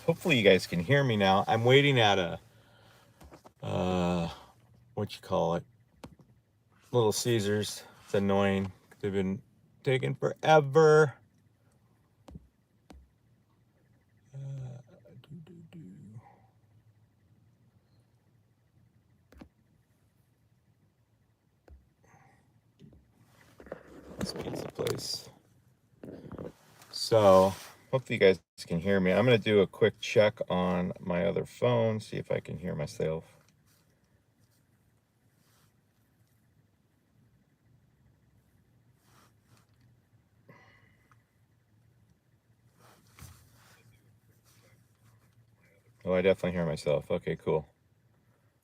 Hopefully you guys can hear me now. I'm waiting at a, what you call it, Little Caesars. It's annoying. They've been taking forever. This pizza place. So hopefully you guys can hear me. I'm going to do a quick check on my other phone, see if I can hear myself. Oh, I definitely hear myself. Okay, cool.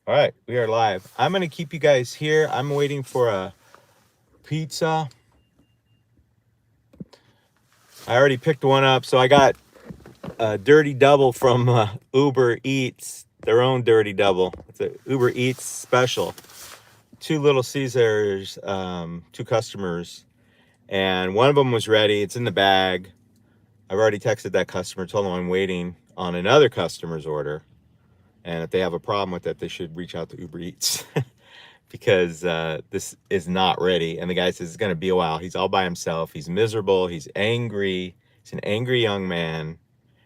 All right, we are live. I'm going to keep you guys here. I'm waiting for a pizza. I already picked one up, so I got a dirty double from Uber Eats, their own dirty double. It's a Uber Eats special. 2 Little Caesars, 2 customers, and one of them was ready. It's in the bag. I've already texted that customer, told them I'm waiting on another customer's order, and if they have a problem with that, they should reach out to Uber Eats because this is not ready. And the guy says it's going to be a while. He's all by himself. He's miserable. He's angry. He's an angry young man.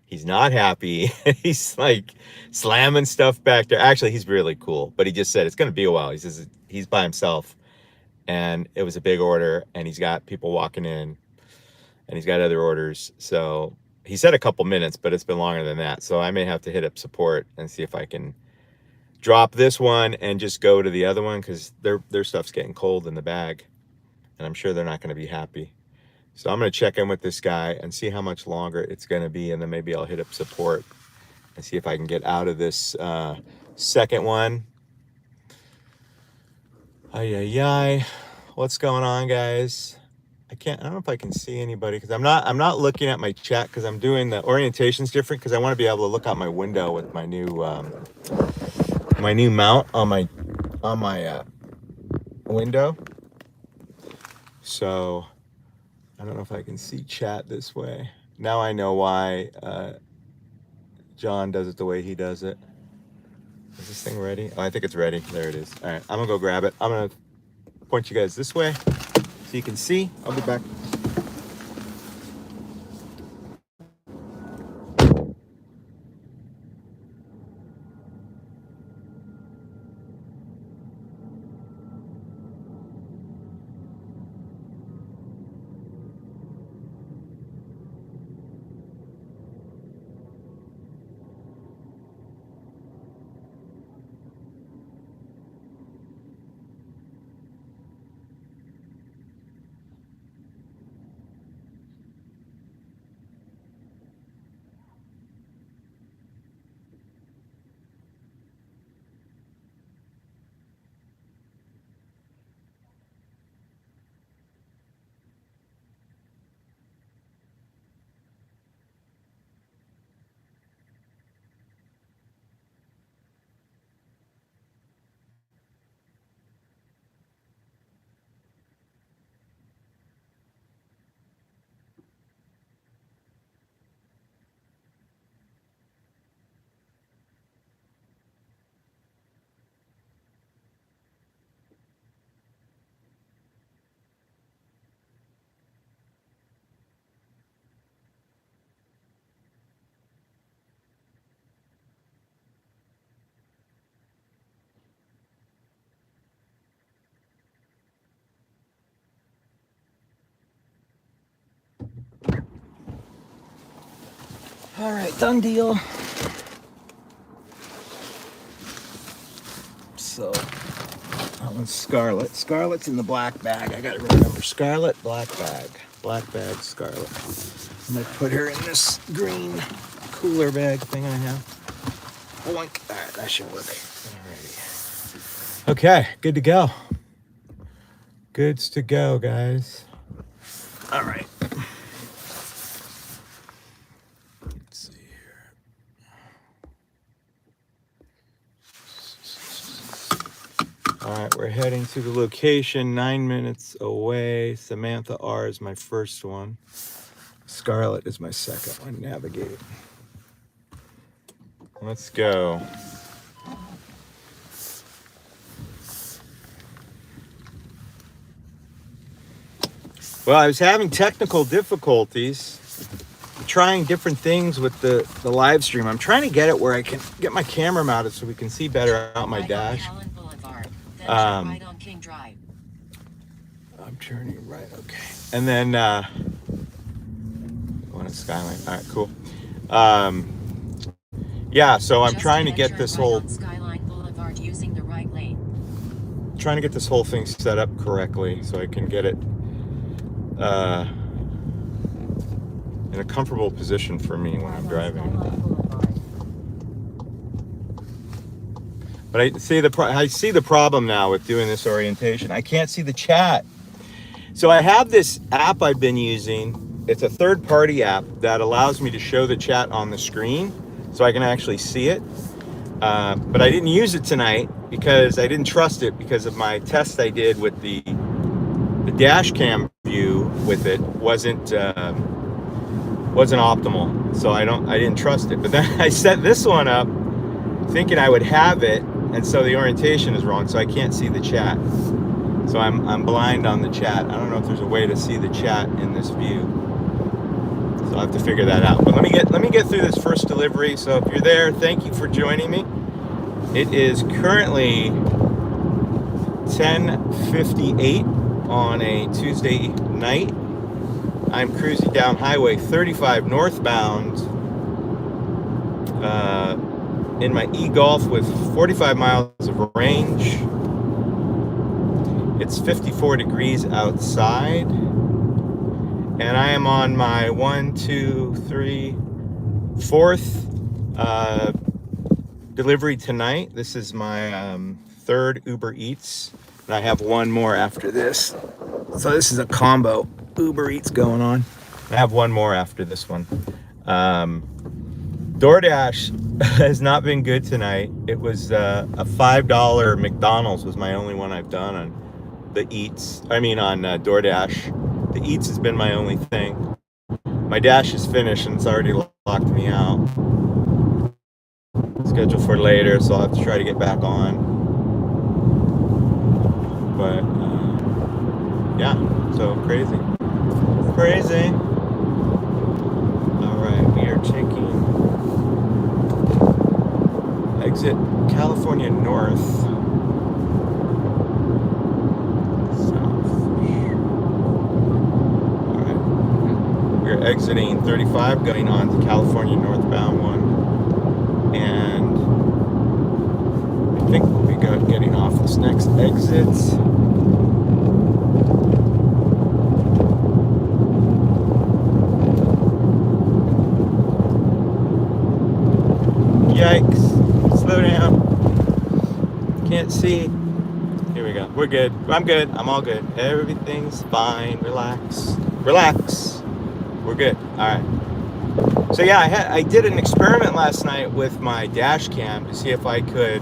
He's not happy. He's like slamming stuff back there. Actually, he's really cool, but he just said it's going to be a while. He says he's by himself and it was a big order and he's got people walking in and he's got other orders. So he said a couple minutes, but it's been longer than that. So I may have to hit up support and see if I can drop this one and just go to the other one because their stuff's getting cold in the bag and I'm sure they're not going to be happy. So I'm going to check in with this guy and see how much longer it's going to be. And then maybe I'll hit up support and see if I can get out of this second one. Ay. What's going on, guys? I don't know if I can see anybody because I'm not looking at my chat because I'm doing the orientation's different because I want to be able to look out my window with my new mount on my window. So I don't know if I can see chat this way. Now I know why John does it the way he does it. Is this thing ready? Oh, I think it's ready. There it is. All right, I'm gonna go grab it. I'm gonna point you guys this way so you can see. I'll be back. All right, done deal. So that one's Scarlet. Scarlet's in the black bag. I gotta remember Scarlet, black bag, Scarlet. I'm gonna put her in this green cooler bag thing I have. Boink. All right, that should work. Alrighty. Okay, good to go. Goods to go, guys. All right. Let's see here. All right, we're heading to the location 9 minutes away. Samantha R is my first one. Scarlet is my second one. Navigate. Let's go. Well, I was having technical difficulties trying different things with the live stream. I'm trying to get it where I can get my camera mounted so we can see better out my dash. I'm turning right, okay. And then going to Skyline. All right, cool. Yeah, so I'm trying to get this whole trying to get this whole thing set up correctly so I can get it in a comfortable position for me when I'm driving. But I see the problem now with doing this orientation. I can't see the chat. So I have this app I've been using. It's a third-party app that allows me to show the chat on the screen so I can actually see it. But I didn't use it tonight because I didn't trust it because of my test I did with the dash cam view with it wasn't optimal. So I didn't trust it. But then I set this one up thinking I would have it, and so the orientation is wrong, so I can't see the chat. So I'm blind on the chat. I don't know if there's a way to see the chat in this view. So I'll have to figure that out. But let me get through this first delivery. So if you're there, thank you for joining me. It is currently 10:58 on a Tuesday night. I'm cruising down Highway 35 northbound in my e-Golf with 45 miles of range. It's 54 degrees outside, and I am on my 4th delivery tonight. This is my third Uber Eats, and I have one more after this. So this is a combo Uber Eats going on. I have one more after this one. DoorDash has not been good tonight. It was a $5 McDonald's was my only one I've done on the Eats. I mean on DoorDash. The Eats has been my only thing. My Dash is finished and it's already locked me out. Scheduled for later, so I'll have to try to get back on. But yeah, so crazy. All right, we are taking exit California North. We're exiting 35, going on to California northbound one, and I think we'll be getting off this next exit. Yikes! Slow down. Can't see. Here we go. We're good. I'm good. I'm all good. Everything's fine. Relax. We're good. All right. So yeah, I did an experiment last night with my dash cam to see if I could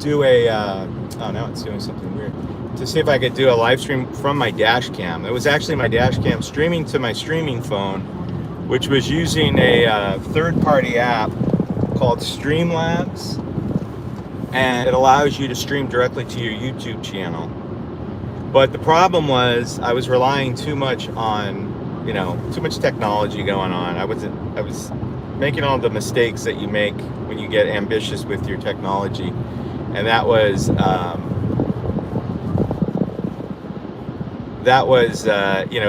do a oh, now it's doing something weird, to see if I could do a live stream from my dash cam. It was actually my dash cam streaming to my streaming phone, which was using a third-party app called Streamlabs, and it allows you to stream directly to your YouTube channel. But the problem was I was relying too much on, too much technology going on. I was making all the mistakes that you make when you get ambitious with your technology, and that was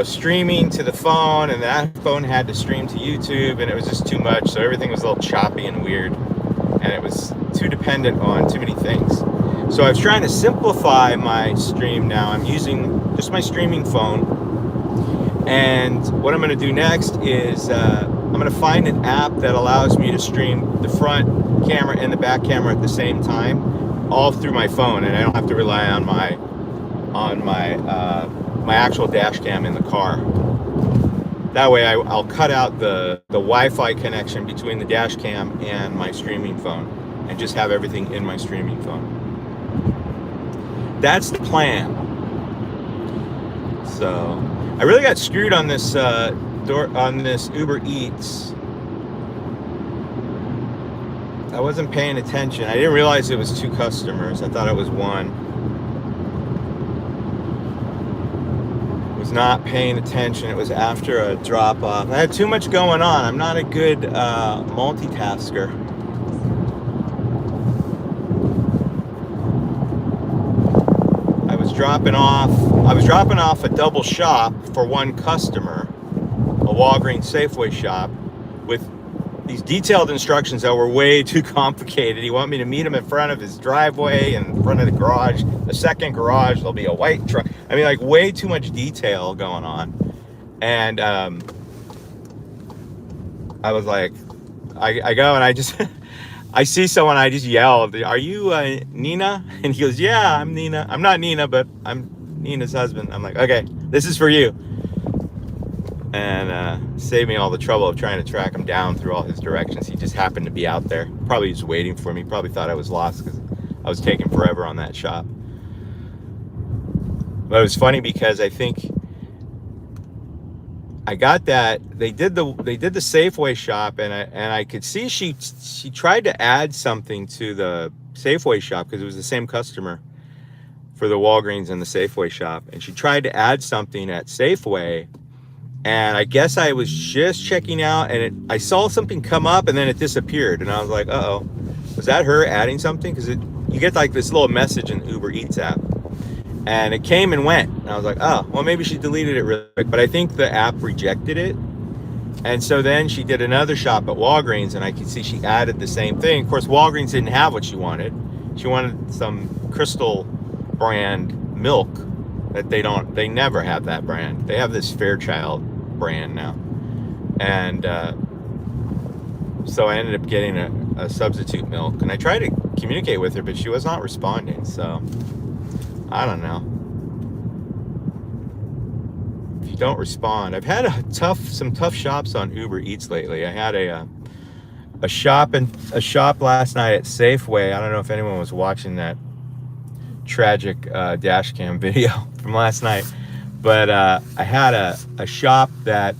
streaming to the phone, and that phone had to stream to YouTube, and it was just too much. So everything was a little choppy and weird, and it was too dependent on too many things. So I was trying to simplify my stream now. I'm using just my streaming phone. And what I'm going to do next is I'm going to find an app that allows me to stream the front camera and the back camera at the same time, all through my phone, and I don't have to rely on my actual dash cam in the car. That way I'll cut out the Wi-Fi connection between the dash cam and my streaming phone and just have everything in my streaming phone. That's the plan. So I really got screwed on this Uber Eats. wasn't paying attention. I didn't realize it was 2 customers. I thought it was 1. Was not paying attention. It was after a drop off. I had too much going on. I'm not a good multitasker. I was dropping off a double shop for 1 customer, a Walgreens Safeway shop, with these detailed instructions that were way too complicated. He wanted me to meet him in front of his driveway and in front of the garage, the second garage. There'll be a white truck. I mean, like, way too much detail going on. And I was like, I go and I just, I see someone, I just yelled, "Are you Nina?" And he goes, "Yeah, I'm Nina. I'm not Nina, but I'm Nina's husband." I'm like, "Okay, this is for you." And saved me all the trouble of trying to track him down through all his directions. He just happened to be out there. Probably just waiting for me. Probably thought I was lost because I was taking forever on that shop. But it was funny because I think I got that they did the Safeway shop, and I could see she tried to add something to the Safeway shop because it was the same customer for the Walgreens and the Safeway shop, and she tried to add something at Safeway. And I guess I was just checking out, and I saw something come up, and then it disappeared. And I was like, "Uh-oh, was that her adding something?" Because you get like this little message in the Uber Eats app, and it came and went. And I was like, "Oh, well, maybe she deleted it really quick." But I think the app rejected it, and so then she did another shop at Walgreens, and I could see she added the same thing. Of course, Walgreens didn't have what she wanted. She wanted some Crystal brand milk that they never have that brand. They have this Fairchild brand now, and so I ended up getting a substitute milk, and I tried to communicate with her, but she was not responding. So I don't know. If you don't respond, I've had some tough shops on Uber Eats lately. I had a shop last night at Safeway. I don't know if anyone was watching that tragic dash cam video from last night. But I had a shop that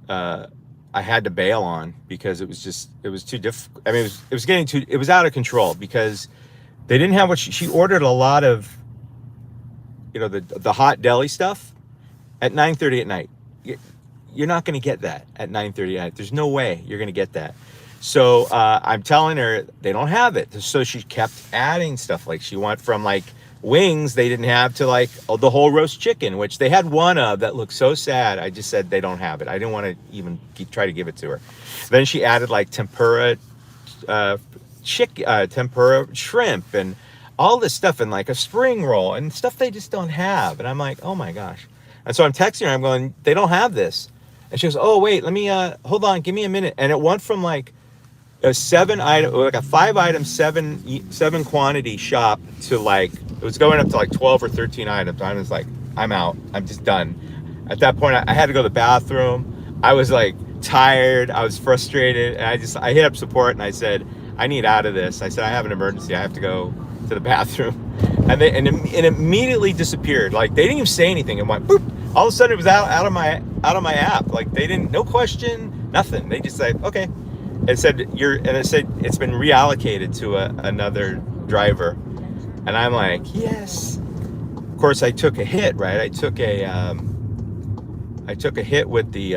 I had to bail on because it was too difficult. I mean, it was out of control because they didn't have what she ordered. A lot of, the hot deli stuff at 9:30 at night. You're not going to get that at 9:30 at night. There's no way you're going to get that. So I'm telling her they don't have it. So she kept adding stuff. Like she went from like wings they didn't have to like the whole roast chicken, which they had one of that looked so sad. I just said they don't have it. I didn't want to even try to give it to her. Then she added like tempura shrimp and all this stuff, and like a spring roll and stuff they just don't have. And I'm like, oh my gosh. And so I'm texting her, I'm going, they don't have this. And she goes, oh wait, let me hold on, give me a minute. And it went from like a 5-item, seven quantity shop to like, it was going up to like 12 or 13 items. I was like, I'm out. I'm just done. At that point, I had to go to the bathroom. I was like tired. I was frustrated. And I hit up support and I said, I need out of this. I said, I have an emergency. I have to go to the bathroom. And it immediately disappeared. Like they didn't even say anything. It went boop. All of a sudden it was out of my app. Like they didn't, no question, nothing. They just said, okay. It said it's been reallocated to another driver. And I'm like, yes. Of course, I took a hit, right? I took a hit with the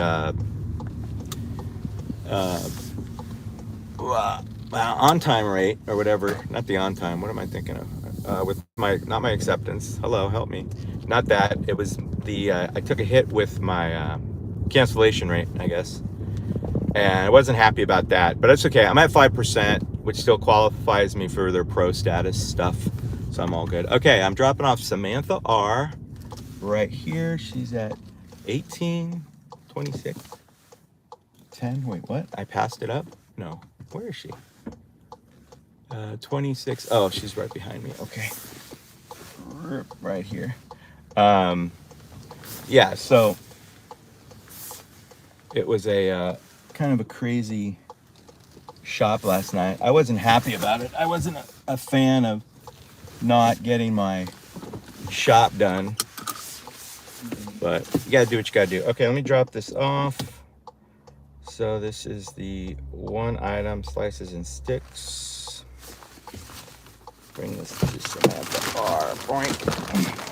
on-time rate or whatever. Not the on-time. What am I thinking of? With not my acceptance. Hello, help me. Not that. It was I took a hit with my cancellation rate, I guess. And I wasn't happy about that, but it's okay. I'm at 5%, which still qualifies me for their pro status stuff. So I'm all good. Okay, I'm dropping off Samantha R right here. She's at 18, 26, 10. Wait, what? I passed it up? No. Where is she? 26. Oh, she's right behind me. Okay. Right here. Yeah, so it was a kind of a crazy shop last night. I wasn't happy about it. I wasn't a fan of not getting my shop done, but you gotta do what you gotta do. Okay, let me drop this off. So this is the one item, slices and sticks. Bring this to Samantha R. Boink.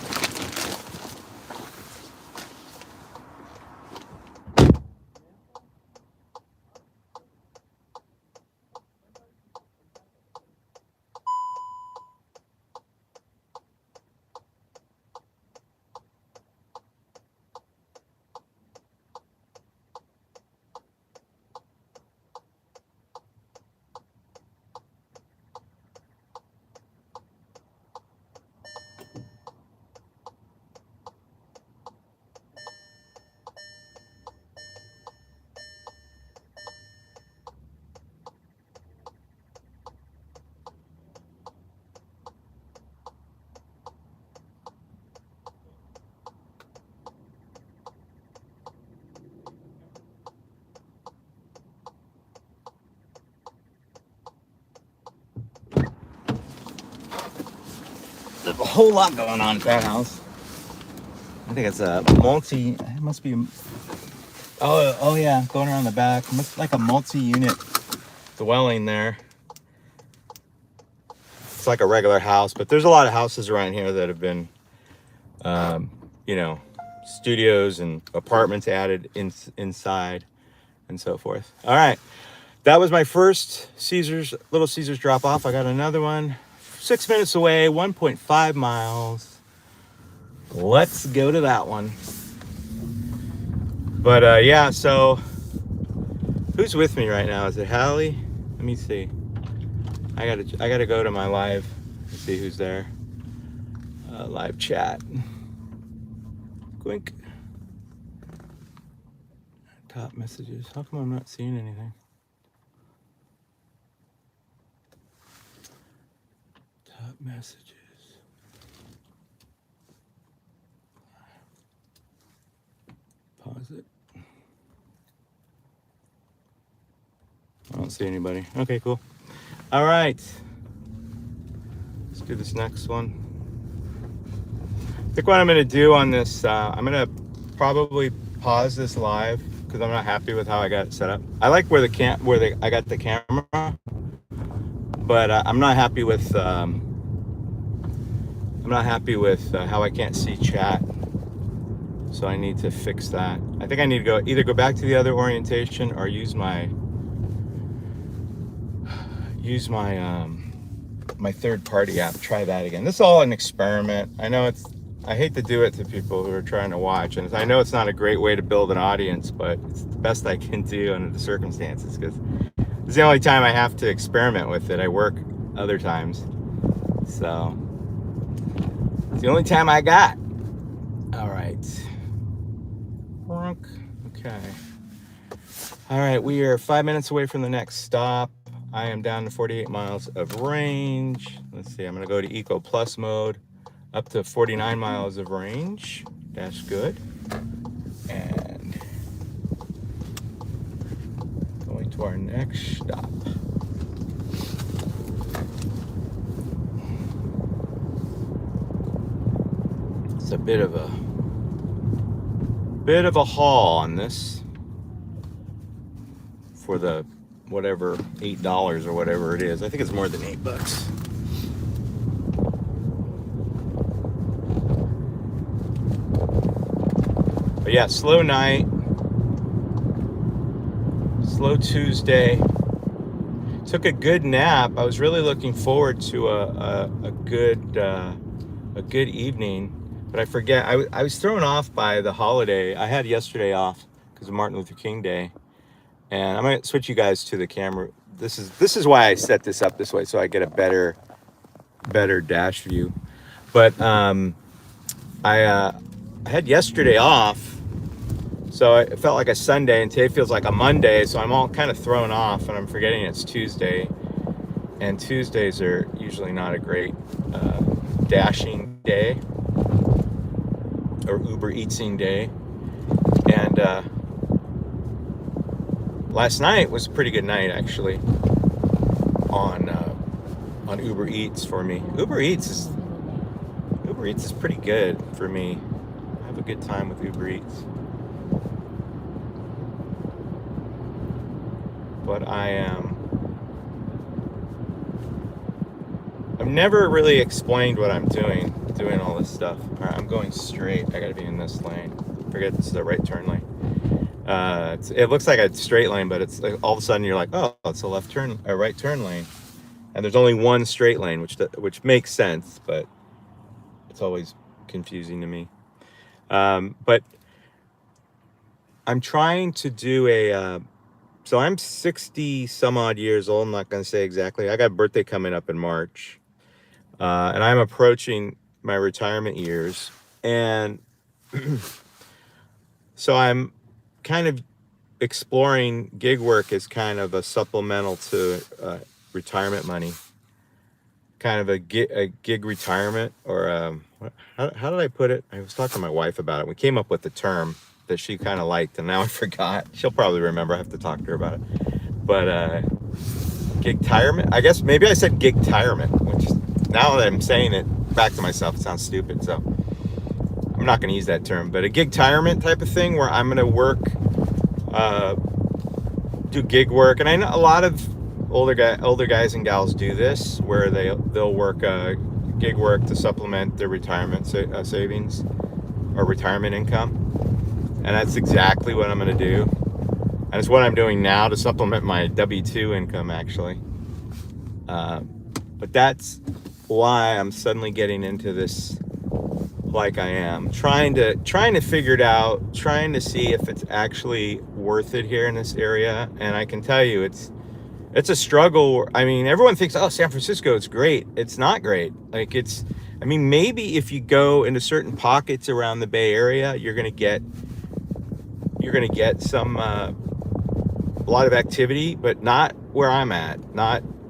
There's a whole lot going on at that house. I think it's a it must be, oh yeah, going around the back. It must be like a multi-unit dwelling there. It's like a regular house, but there's a lot of houses around here that have been, you know, studios and apartments added inside and so forth. All right, that was my first Little Caesars drop off. I got another one 6 minutes away, 1.5 miles. Let's go to that one. But yeah, so who's with me right now? Is it Hallie? Let me see. I gotta go to my live and see who's there. Live chat. Quink. Top messages. How come I'm not seeing anything? Top messages. Pause it. I don't see anybody. Okay, cool. All right. Let's do this next one. I think what I'm gonna do on this, I'm gonna probably pause this live because I'm not happy with how I got it set up. I like where I got the camera, but I'm not happy with how I can't see chat. So I need to fix that. I think I need to either go back to the other orientation or use my my third-party app. Try that again. This is all an experiment. I hate to do it to people who are trying to watch, and I know it's not a great way to build an audience, but it's the best I can do under the circumstances because it's the only time I have to experiment with it. I work other times, so it's the only time I got. All right. Okay. All right, we are 5 minutes away from the next stop. I am down to 48 miles of range. Let's see, I'm gonna go to Eco Plus mode, up to 49 miles of range. That's good. And going to our next stop. It's a bit of a haul on this for the whatever $8 or whatever it is. I think it's more than $8. But yeah, slow night, slow Tuesday. Took a good nap. I was really looking forward to a good evening. But I forget, I was thrown off by the holiday. I had yesterday off because of Martin Luther King Day. And I'm gonna switch you guys to the camera. This is why I set this up this way, so I get a better dash view. But I had yesterday off, so it felt like a Sunday, and today feels like a Monday, so I'm all kind of thrown off, and I'm forgetting it's Tuesday. And Tuesdays are usually not a great dashing day or Uber Eatsing day. And last night was a pretty good night actually on Uber Eats for me. Uber Eats is pretty good for me. I have a good time with Uber Eats. but I've never really explained what I'm doing all this stuff. All right, I'm going straight. I gotta be in this lane. Forget this is the right turn lane. It looks like a straight lane, but it's like all of a sudden you're like, oh, it's a right turn lane, and there's only one straight lane, which makes sense, but it's always confusing to me. But I'm trying to do so I'm 60 some odd years old. I'm not going to say exactly. I got a birthday coming up in March, and I'm approaching my retirement years, and so I'm kind of exploring gig work as kind of a supplemental to retirement money, kind of a gig retirement, or how did I put it? I was talking to my wife about it. We came up with the term that she kind of liked, and now I forgot. She'll probably remember. I have to talk to her about it. But gig-tirement? I guess maybe I said gig-tirement, which now that I'm saying it back to myself, it sounds stupid, so I'm not going to use that term. But a gig-tirement type of thing where I'm going to work, do gig work, and I know a lot of older guys and gals do this, where they'll work gig work to supplement their retirement savings or retirement income, and that's exactly what I'm going to do, and it's what I'm doing now to supplement my W-2 income, actually. But that's why I'm suddenly getting into this like I am, trying to figure it out, trying to see if it's actually worth it here in this area. And I can tell you it's a struggle. I mean, everyone thinks, oh, San Francisco, it's great. It's not great. Like maybe if you go into certain pockets around the Bay Area, you're gonna get some a lot of activity, but not where I'm at.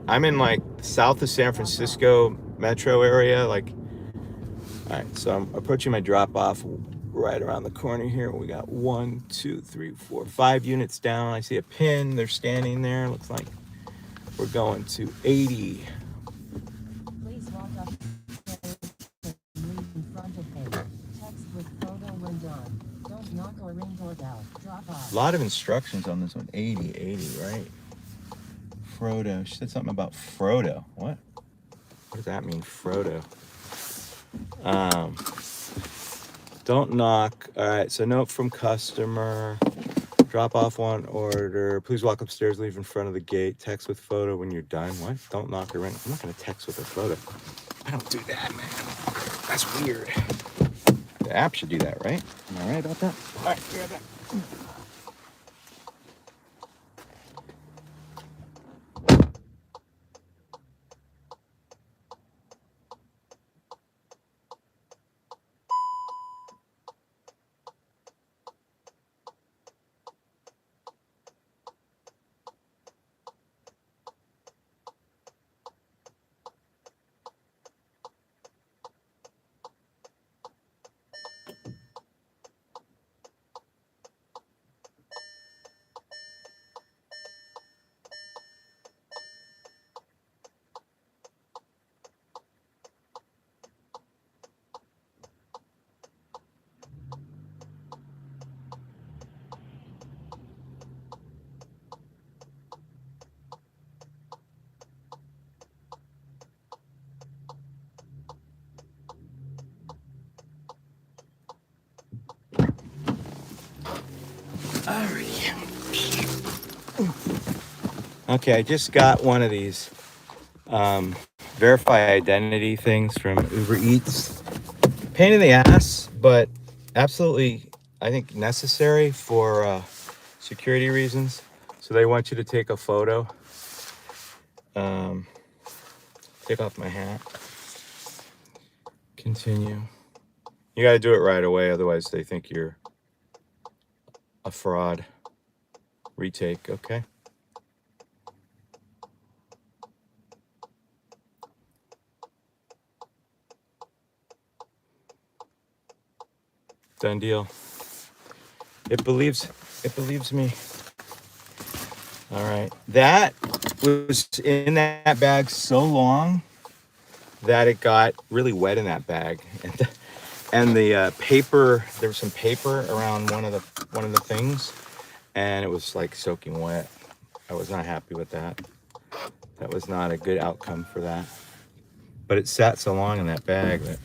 I'm in like south of San Francisco metro area, like. All right, so I'm approaching my drop off right around the corner here. We got 1, 2, 3, 4, 5 units down. I see a pin. They're standing there. Looks like we're going to 80. Please walk up in front of him. Text with photo when done. Don't knock or ring doorbell. Drop off. A lot of instructions on this one. 80, right? Frodo. She said something about Frodo. What does that mean, Frodo? Don't knock. All right, so note from customer. Drop off one order. Please walk upstairs, leave in front of the gate. Text with photo when you're done. What? Don't knock or ring. I'm not going to text with a photo. I don't do that, man. That's weird. The app should do that, right? Am I right about that? All right, grab that. Okay, I just got one of these verify identity things from Uber Eats. Pain in the ass, but absolutely, I think, necessary for security reasons. So they want you to take a photo. Take off my hat. Continue. You got to do it right away, otherwise they think you're a fraud. Retake, okay. Done deal. It believes me. All right. That was in that bag so long that it got really wet in that bag. And the paper, there was some paper around one of the things, and it was like soaking wet. I was not happy with that. That was not a good outcome for that. But it sat so long in that bag that...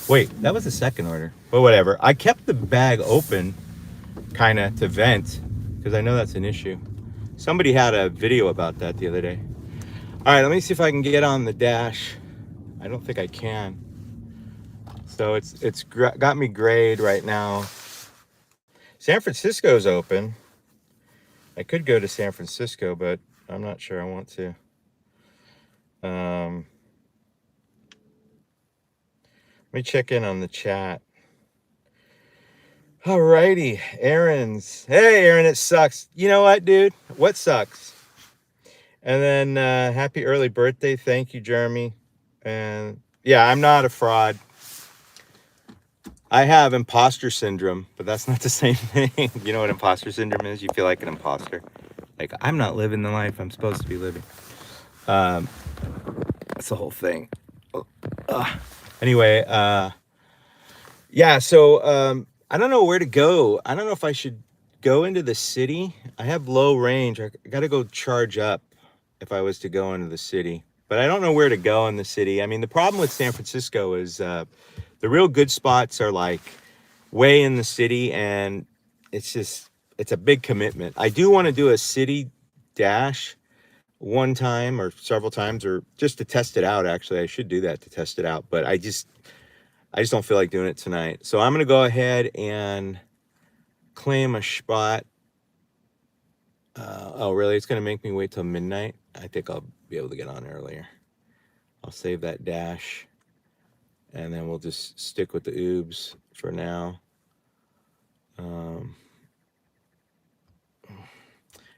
Wait, that was the second order. Well, whatever. I kept the bag open, kind of, to vent, because I know that's an issue. Somebody had a video about that the other day. All right, let me see if I can get on the dash. I don't think I can. So it's got me grayed right now. San Francisco's open. I could go to San Francisco, but I'm not sure I want to. Let me check in on the chat. Alrighty, Aaron's. Hey, Aaron, it sucks. You know what, dude? What sucks? And then happy early birthday. Thank you, Jeremy. And yeah, I'm not a fraud. I have imposter syndrome, but that's not the same thing. You know what imposter syndrome is? You feel like an imposter. Like, I'm not living the life I'm supposed to be living. That's the whole thing. Anyway, yeah, so I don't know where to go. I don't know if I should go into the city. I have low range. I got to go charge up if I was to go into the city. But I don't know where to go in the city. I mean, the problem with San Francisco is the real good spots are like way in the city, and it's a big commitment. I do want to do a city dash one time or several times, or just to test it out. Actually, I should do that to test it out, but I just don't feel like doing it tonight. So I'm going to go ahead and claim a spot. Oh, really? It's going to make me wait till midnight? I think I'll be able to get on earlier. I'll save that dash, and then we'll just stick with the oobs for now.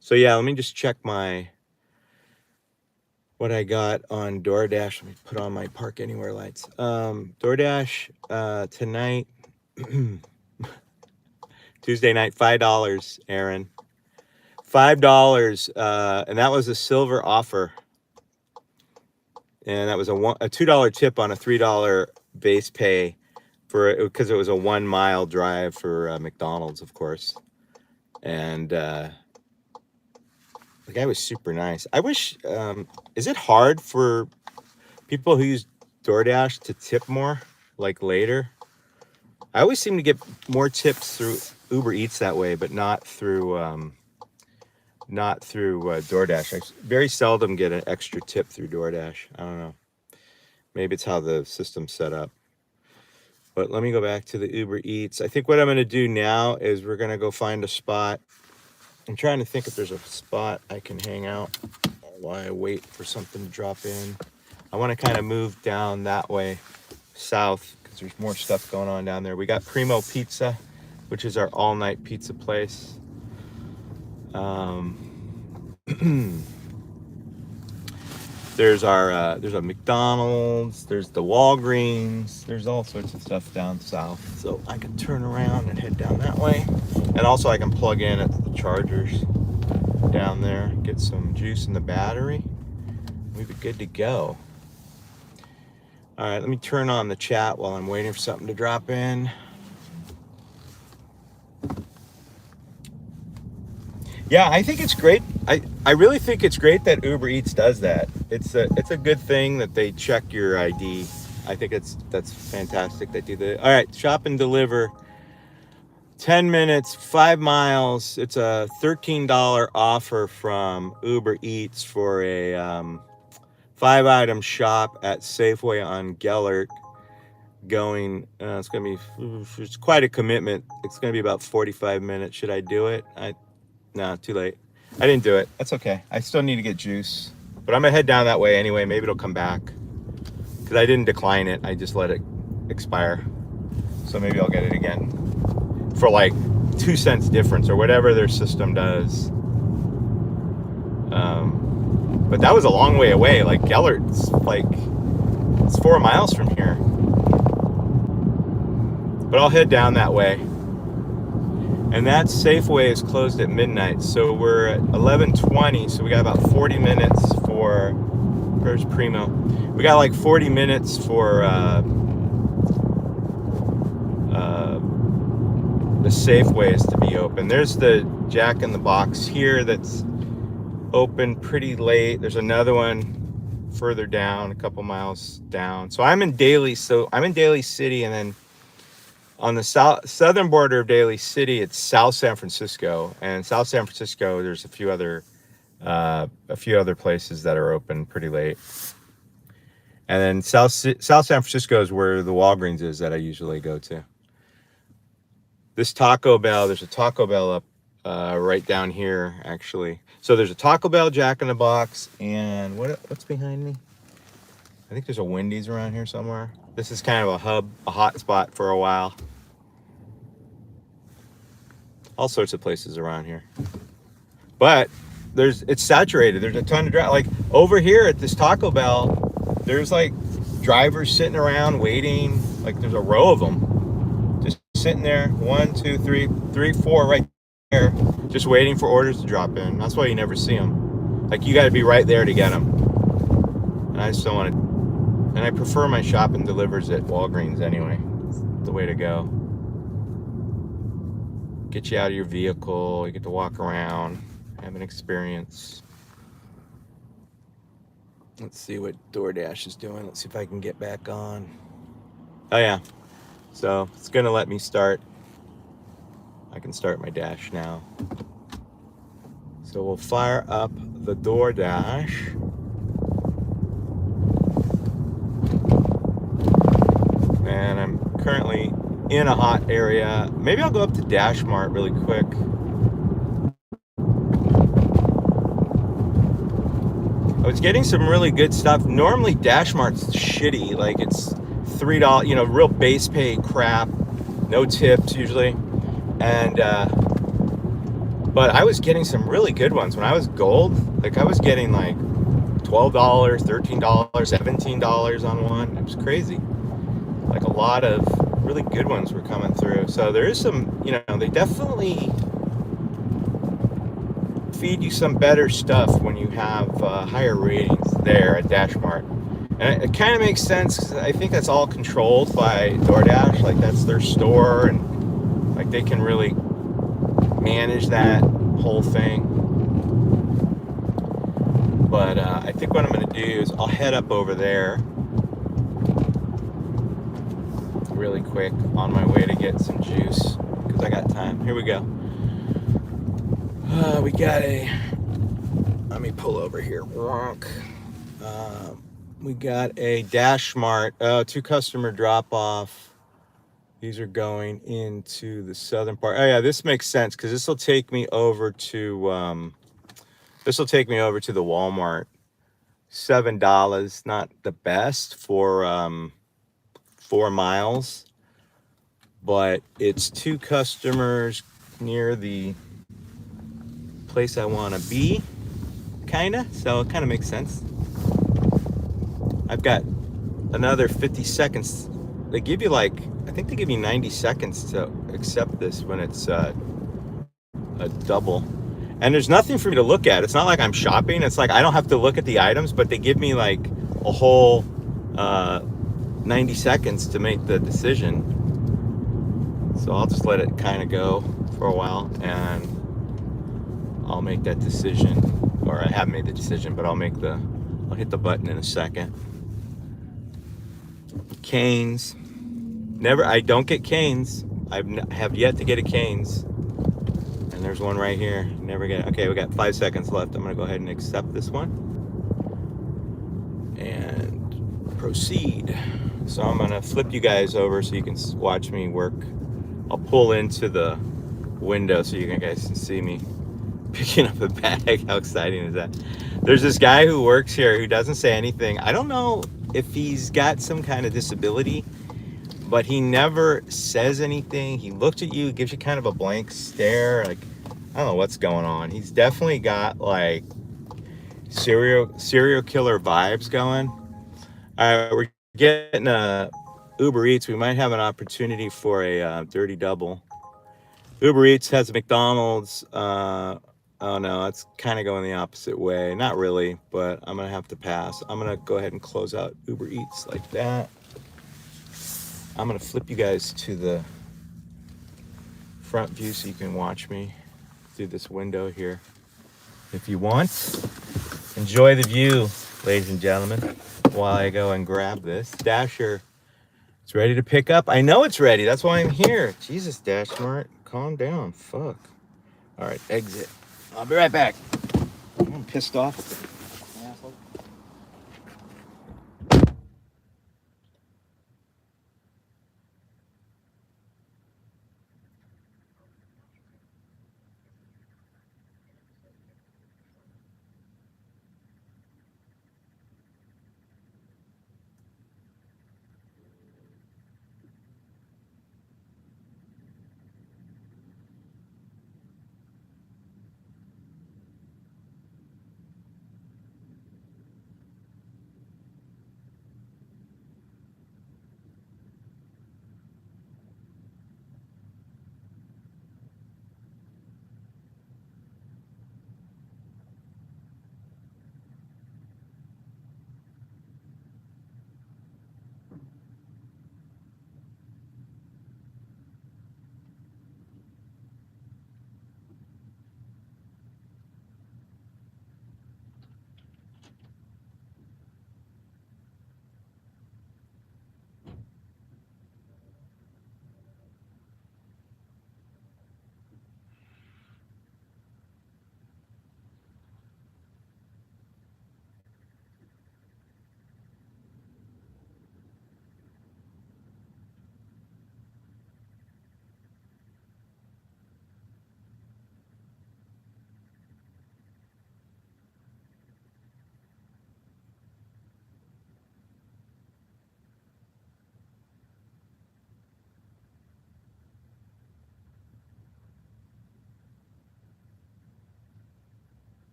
So yeah, let me just check what I got on DoorDash. Let me put on my Park Anywhere lights. DoorDash tonight, Tuesday night, $5, Aaron. $5, and that was a silver offer. And that was a $2 tip on a $3 base pay because it was a 1 mile drive for McDonald's, of course. And the guy was super nice. I wish, is it hard for people who use DoorDash to tip more, like later? I always seem to get more tips through Uber Eats that way, but not through DoorDash. I very seldom get an extra tip through DoorDash. I don't know. Maybe it's how the system's set up. But let me go back to the Uber Eats. I think what I'm going to do now is we're going to go find a spot. I'm trying to think if there's a spot I can hang out while I wait for something to drop in. I want to kind of move down that way, south, because there's more stuff going on down there. We got Primo Pizza, which is our all-night pizza place. There's a McDonald's, there's the Walgreens, there's all sorts of stuff down south. So I can turn around and head down that way. And also I can plug in at the chargers down there, get some juice in the battery. We'll be good to go. All right, let me turn on the chat while I'm waiting for something to drop in. Yeah, I think it's great. I really think it's great that Uber Eats does that. It's a good thing that they check your ID. I think that's fantastic. They do that. All right, shop and deliver. 10 minutes, 5 miles. It's a $13 offer from Uber Eats for a 5-item shop at Safeway on Gellert. It's quite a commitment. It's going to be about 45 minutes. Should I do it? No, too late. I didn't do it. That's okay. I still need to get juice. But I'm going to head down that way anyway. Maybe it'll come back. Because I didn't decline it. I just let it expire. So maybe I'll get it again. For like 2 cents difference or whatever their system does. But that was a long way away. Like Gellert's it's 4 miles from here. But I'll head down that way. And that Safeway is closed at midnight. So we're at 11:20. So we got about 40 minutes for, where's Primo? We got like 40 minutes for the Safeways to be open. There's the Jack in the Box here that's open pretty late. There's another one further down, a couple miles down. So I'm in Daly. So I'm in Daly City, and then on the southern border of Daly City, it's South San Francisco. And South San Francisco, there's a few other places that are open pretty late. And then South San Francisco is where the Walgreens is that I usually go to. This Taco Bell, there's a Taco Bell up right down here, actually. So there's a Taco Bell, Jack in the Box, and what's behind me? I think there's a Wendy's around here somewhere. This is kind of a hub, a hot spot for a while. All sorts of places around here. But it's saturated. There's a ton of like over here at this Taco Bell, there's like drivers sitting around waiting. Like there's a row of them just sitting there. 1, 2, 3, 4 right there, just waiting for orders to drop in. That's why you never see them. Like you got to be right there to get them. And I just don't want to. And I prefer my shop and delivers at Walgreens anyway. It's the way to go. Get you out of your vehicle. You get to walk around, have an experience. Let's see what DoorDash is doing. Let's see if I can get back on. Oh yeah. So it's gonna let me start. I can start my dash now. So we'll fire up the DoorDash. And I'm currently in a hot area. Maybe I'll go up to Dash Mart really quick. I was getting some really good stuff. Normally Dash Mart's shitty. Like it's $3, real base pay crap. No tips usually. And but I was getting some really good ones when I was gold. Like I was getting like $12, $13, $17 on one. It was crazy. Like a lot of really good ones were coming through. So there is some, they definitely feed you some better stuff when you have higher ratings there at Dash Mart. And it kind of makes sense because I think that's all controlled by DoorDash. Like that's their store, and like they can really manage that whole thing. But I think what I'm going to do is I'll head up over there really quick on my way to get some juice because I got time. Here we go. We got let me pull over here. We got a Dash Mart, 2 customer drop off. These are going into the southern part. Oh yeah, this makes sense because this will take me over to the Walmart. $7, not the best for 4 miles, but it's 2 customers near the place I want to be, kinda, so it kind of makes sense. I've got another 50 seconds. They give you I think they give you 90 seconds to accept this when it's a double. And there's nothing for me to look at. It's not like I'm shopping. It's like I don't have to look at the items, but they give me like a whole 90 seconds to make the decision. So I'll just let it kind of go for a while and I'll make that decision. Or I have made the decision, but I'll hit the button in a second. Canes. I don't get Canes. I have yet to get a Canes. And there's one right here. Never get it. Okay, we got 5 seconds left. I'm gonna go ahead and accept this one. And proceed. So I'm gonna flip you guys over so you can watch me work. I'll pull into the window so you guys can see me picking up a bag. How exciting is that? There's this guy who works here who doesn't say anything. I don't know if he's got some kind of disability, but he never says anything. He looks at you, gives you kind of a blank stare. Like, I don't know what's going on. He's definitely got like serial killer vibes going. We're getting a Uber Eats. We might have an opportunity for a dirty double. Uber Eats has a McDonald's. Oh no, it's kind of going the opposite way. Not really, but I'm gonna have to pass. I'm gonna go ahead and close out Uber Eats like that. I'm gonna flip you guys to the front view so you can watch me through this window here. if you want. Enjoy the view, ladies and gentlemen, while I go and grab this. Dasher, it's ready to pick up. I know it's ready. That's why I'm here. Jesus, Dash Smart, calm down. Fuck. All right, exit. I'll be right back. I'm pissed off. Asshole.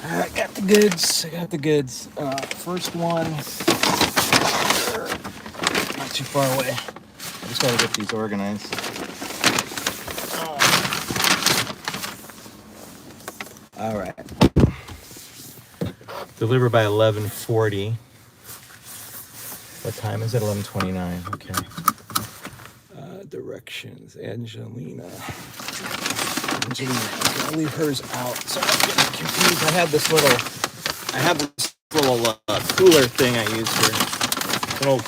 I got the goods. First one, not too far away. I just gotta get these organized. All right. Delivered by 11:40. What time is it? 11:29. Okay. Directions, Angelina. Okay, I'll leave hers out. So I'm getting confused. I have this little cooler thing I use for an old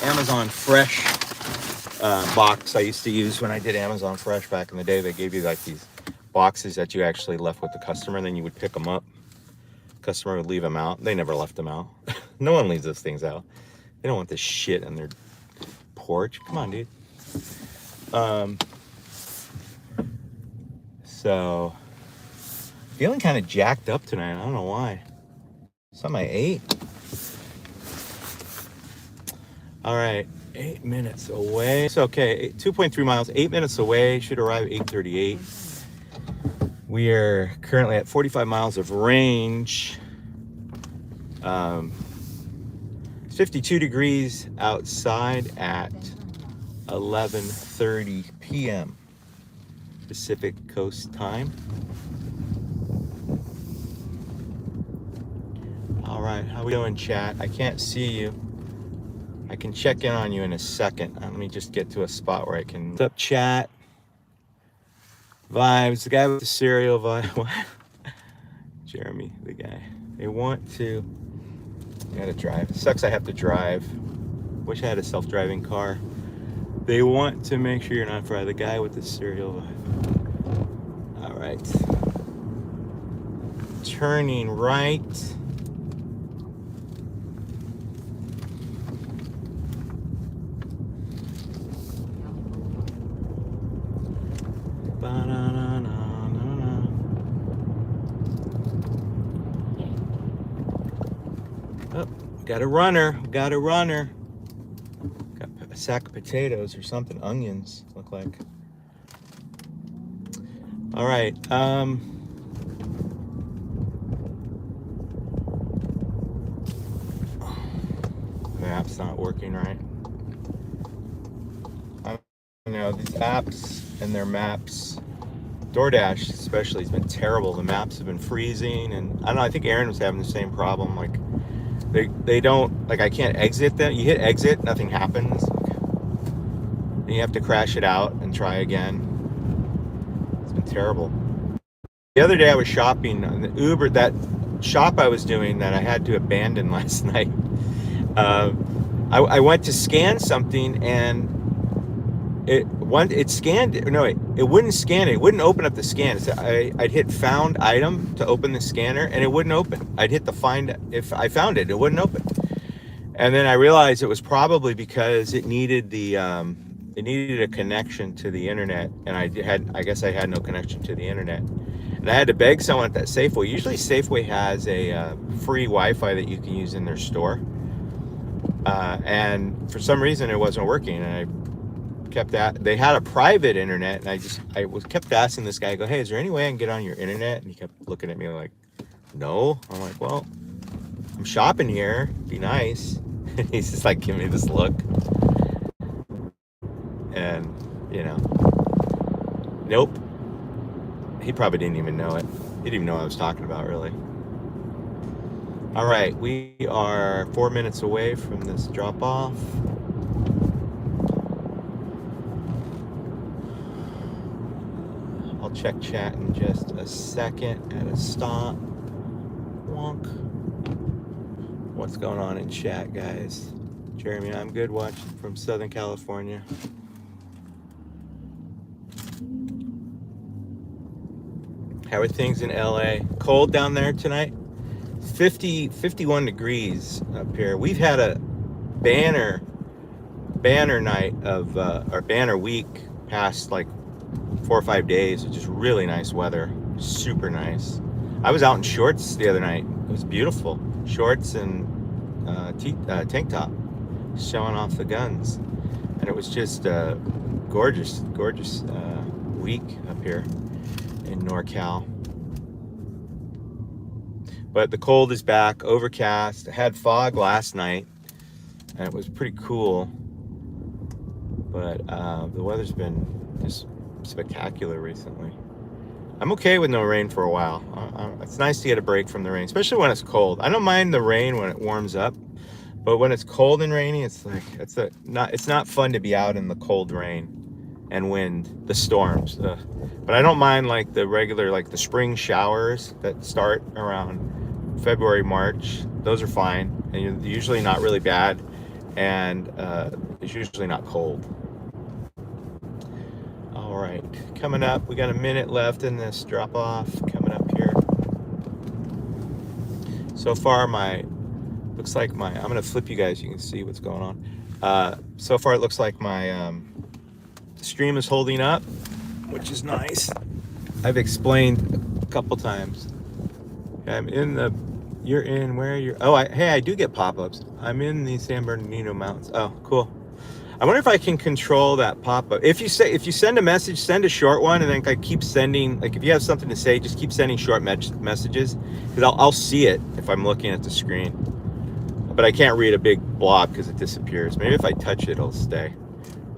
Amazon Fresh box I used to use when I did Amazon Fresh back in the day. They gave you like these boxes that you actually left with the customer, and then you would pick them up. Customer would leave them out. They never left them out. No one leaves those things out. They don't want this shit on their porch. Come on, dude. So feeling kind of jacked up tonight. I don't know why. Something I ate. All right, 8 minutes away. It's okay. 2.3 miles, 8 minutes away. Should arrive at 8:38. We are currently at 45 miles of range. 52 degrees outside at 11:30 p.m. Pacific Coast time. All right, how we doing, chat? I can't see you. I can check in on you in a second. Let me just get to a spot where I can. What's up, chat? Vibes, the guy with the cereal vibe. What? Jeremy, the guy. They want to. I gotta drive. It sucks I have to drive. Wish I had a self-driving car. They want to make sure you're not fried. The guy with the cereal vibe. All right. Turning right. Oh, got a runner. Got a sack of potatoes or something. Onions look like. All right. Map's not working right. You know, these apps and their maps, DoorDash especially, has been terrible. The maps have been freezing, and I don't know, I think Aaron was having the same problem. Like, They don't, like, I can't exit them. You hit exit, nothing happens. And you have to crash it out and try again. It's been terrible. The other day I was shopping on the Uber, that shop I was doing that I had to abandon last night. I went to scan something and it scanned it. No, it wouldn't scan it. It wouldn't open up the scan. So I'd hit found item to open the scanner and it wouldn't open. I'd hit the find, if I found it, it wouldn't open. And then I realized it was probably because it needed it needed a connection to the internet, and I guess I had no connection to the internet. And I had to beg someone at that Safeway. Usually Safeway has a free Wi-Fi that you can use in their store. And for some reason it wasn't working, and I kept that. They had a private internet, and I kept asking this guy, I go, hey, is there any way I can get on your internet? And he kept looking at me like, no. I'm like, well, I'm shopping here, be nice. And he's just like giving me this look. And, you know, nope. He probably didn't even know it. He didn't even know what I was talking about, really. All right, we are 4 minutes away from this drop off. I'll check chat in just a second at a stop. Wonk. What's going on in chat, guys? Jeremy, I'm good, watching from Southern California. How are things in LA? Cold down there tonight? 51 degrees up here. We've had a banner night of, or banner week past like 4 or 5 days, which is really nice weather. Super nice. I was out in shorts the other night. It was beautiful. Shorts and tank top, showing off the guns. And it was just a gorgeous week up here in NorCal. But the cold is back, overcast. I had fog last night, and it was pretty cool. But the weather's been just spectacular recently. I'm okay with no rain for a while. It's nice to get a break from the rain, especially when it's cold. I don't mind the rain when it warms up, but when it's cold and rainy, it's like it's not fun to be out in the cold rain and wind, the storms. But I don't mind like the regular, like the spring showers that start around February, March. Those are fine, and they're usually not really bad, and it's usually not cold. All right, coming up, we got a minute left in this drop off coming up here. So far looks like I'm gonna flip you guys, you can see what's going on. So far it looks like my stream is holding up, which is nice. I've explained a couple times. I'm in the, you're in, where are you? Oh, hey, I do get pop-ups. I'm in the San Bernardino Mountains. Oh, cool. I wonder if I can control that pop-up. If you send a message, send a short one, and then I keep sending, like if you have something to say, just keep sending short messages, because I'll see it if I'm looking at the screen. But I can't read a big blob because it disappears. Maybe if I touch it, it'll stay.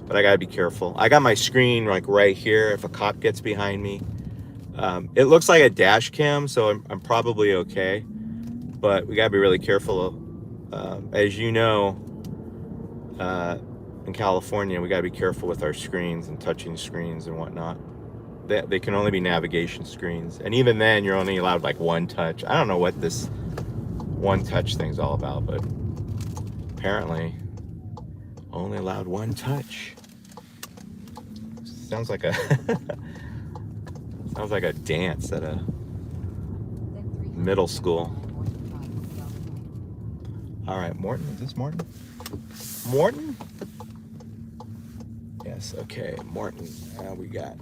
But I gotta be careful. I got my screen like right here. If a cop gets behind me, it looks like a dash cam, so I'm probably okay. But we gotta be really careful. As you know, in California, we gotta be careful with our screens and touching screens and whatnot. They can only be navigation screens, and even then, you're only allowed like one touch. I don't know what this one touch thing's all about, but apparently only allowed one touch. Sounds like a sounds like a dance at a middle school. All right, Morton, is this Morton? Morton? Yes, okay, Morton. We got,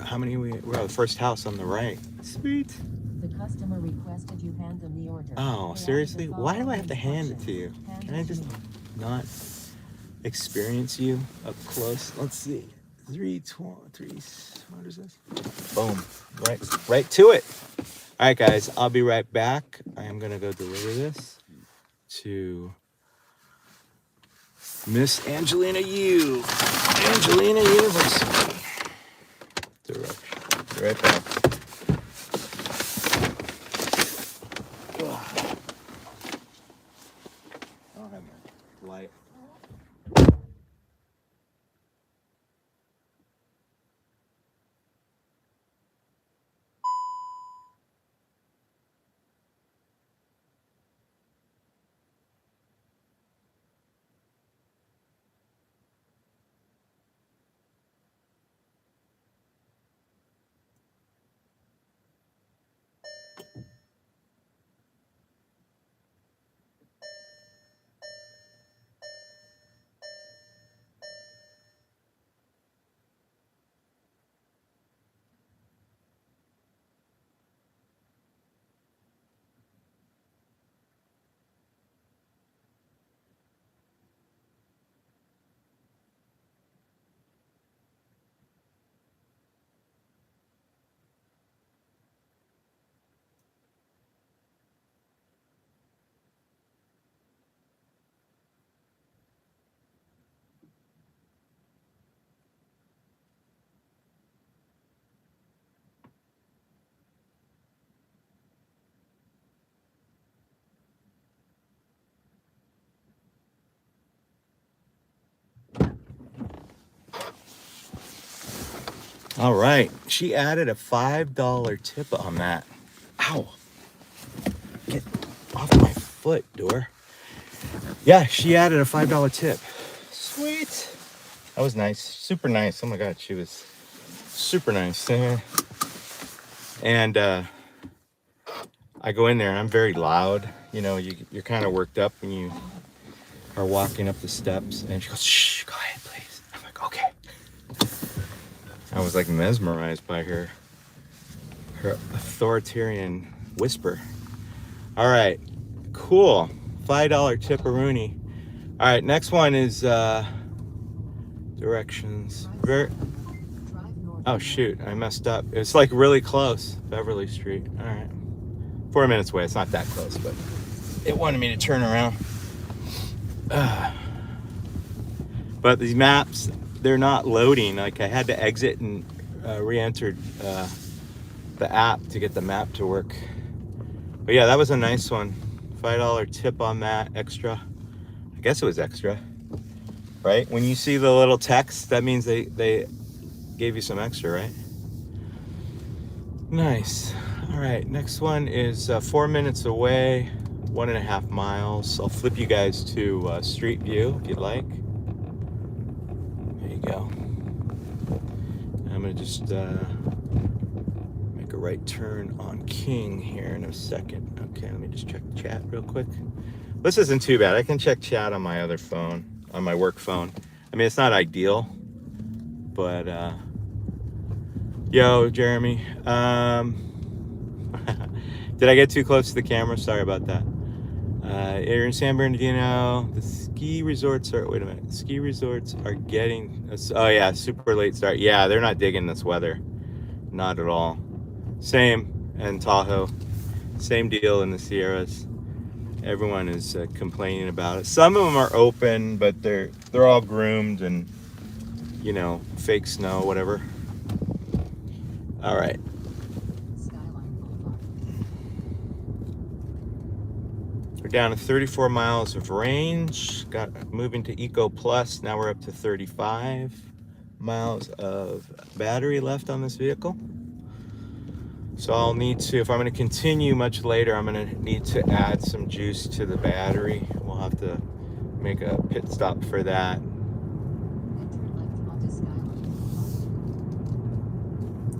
how many, we're on the first house on the right. Sweet. The customer requested you hand them the order. Oh, seriously? Why do I have to hand it to you? Can I just not experience you up close? Let's see. 3, what is this? Boom. Right to it. All right, guys, I'll be right back. I am going to go deliver this to Miss Angelina Yu. Angelina University. Be right back. All right. She added a $5 tip on that. Ow. Get off my foot, door. Yeah, she added a $5 tip. Sweet. That was nice. Super nice. Oh my God, she was super nice. And I go in there and I'm very loud. You know, you're kind of worked up when you are walking up the steps. And she goes, shh, go ahead, please. I'm like, okay. I was like mesmerized by her authoritarian whisper. All right, cool. $5 tip-a-rooney. All right, next one is directions. Oh shoot, I messed up. It's like really close, Beverly Street. All right, 4 minutes away. It's not that close, but it wanted me to turn around. But these maps, they're not loading. Like I had to exit and re-enter the app to get the map to work. But yeah, that was a nice one. $5 tip on that, extra. I guess it was extra, right? When you see the little text, that means they gave you some extra, right? Nice. All right, next one is 4 minutes away, 1.5 miles. I'll flip you guys to Street View if you'd like. There you go. I'm gonna just make a right turn on King here in a second. Okay, let me just check chat real quick. This isn't too bad. I can check chat on my other phone, on my work phone. I mean, it's not ideal, but yo, Jeremy. Did I get too close to the camera? Sorry about that. You're in San Bernardino. The ski resorts are, wait a minute. The ski resorts are getting, oh yeah, super late start. Yeah, they're not digging this weather. Not at all. Same in Tahoe. Same deal in the Sierras. Everyone is complaining about it. Some of them are open, but they're all groomed and, you know, fake snow, whatever. All right. We're down to 34 miles of range. Got moving to Eco Plus. Now we're up to 35 miles of battery left on this vehicle. So I'll need to, if I'm going to continue much later, I'm going to need to add some juice to the battery. We'll have to make a pit stop for that.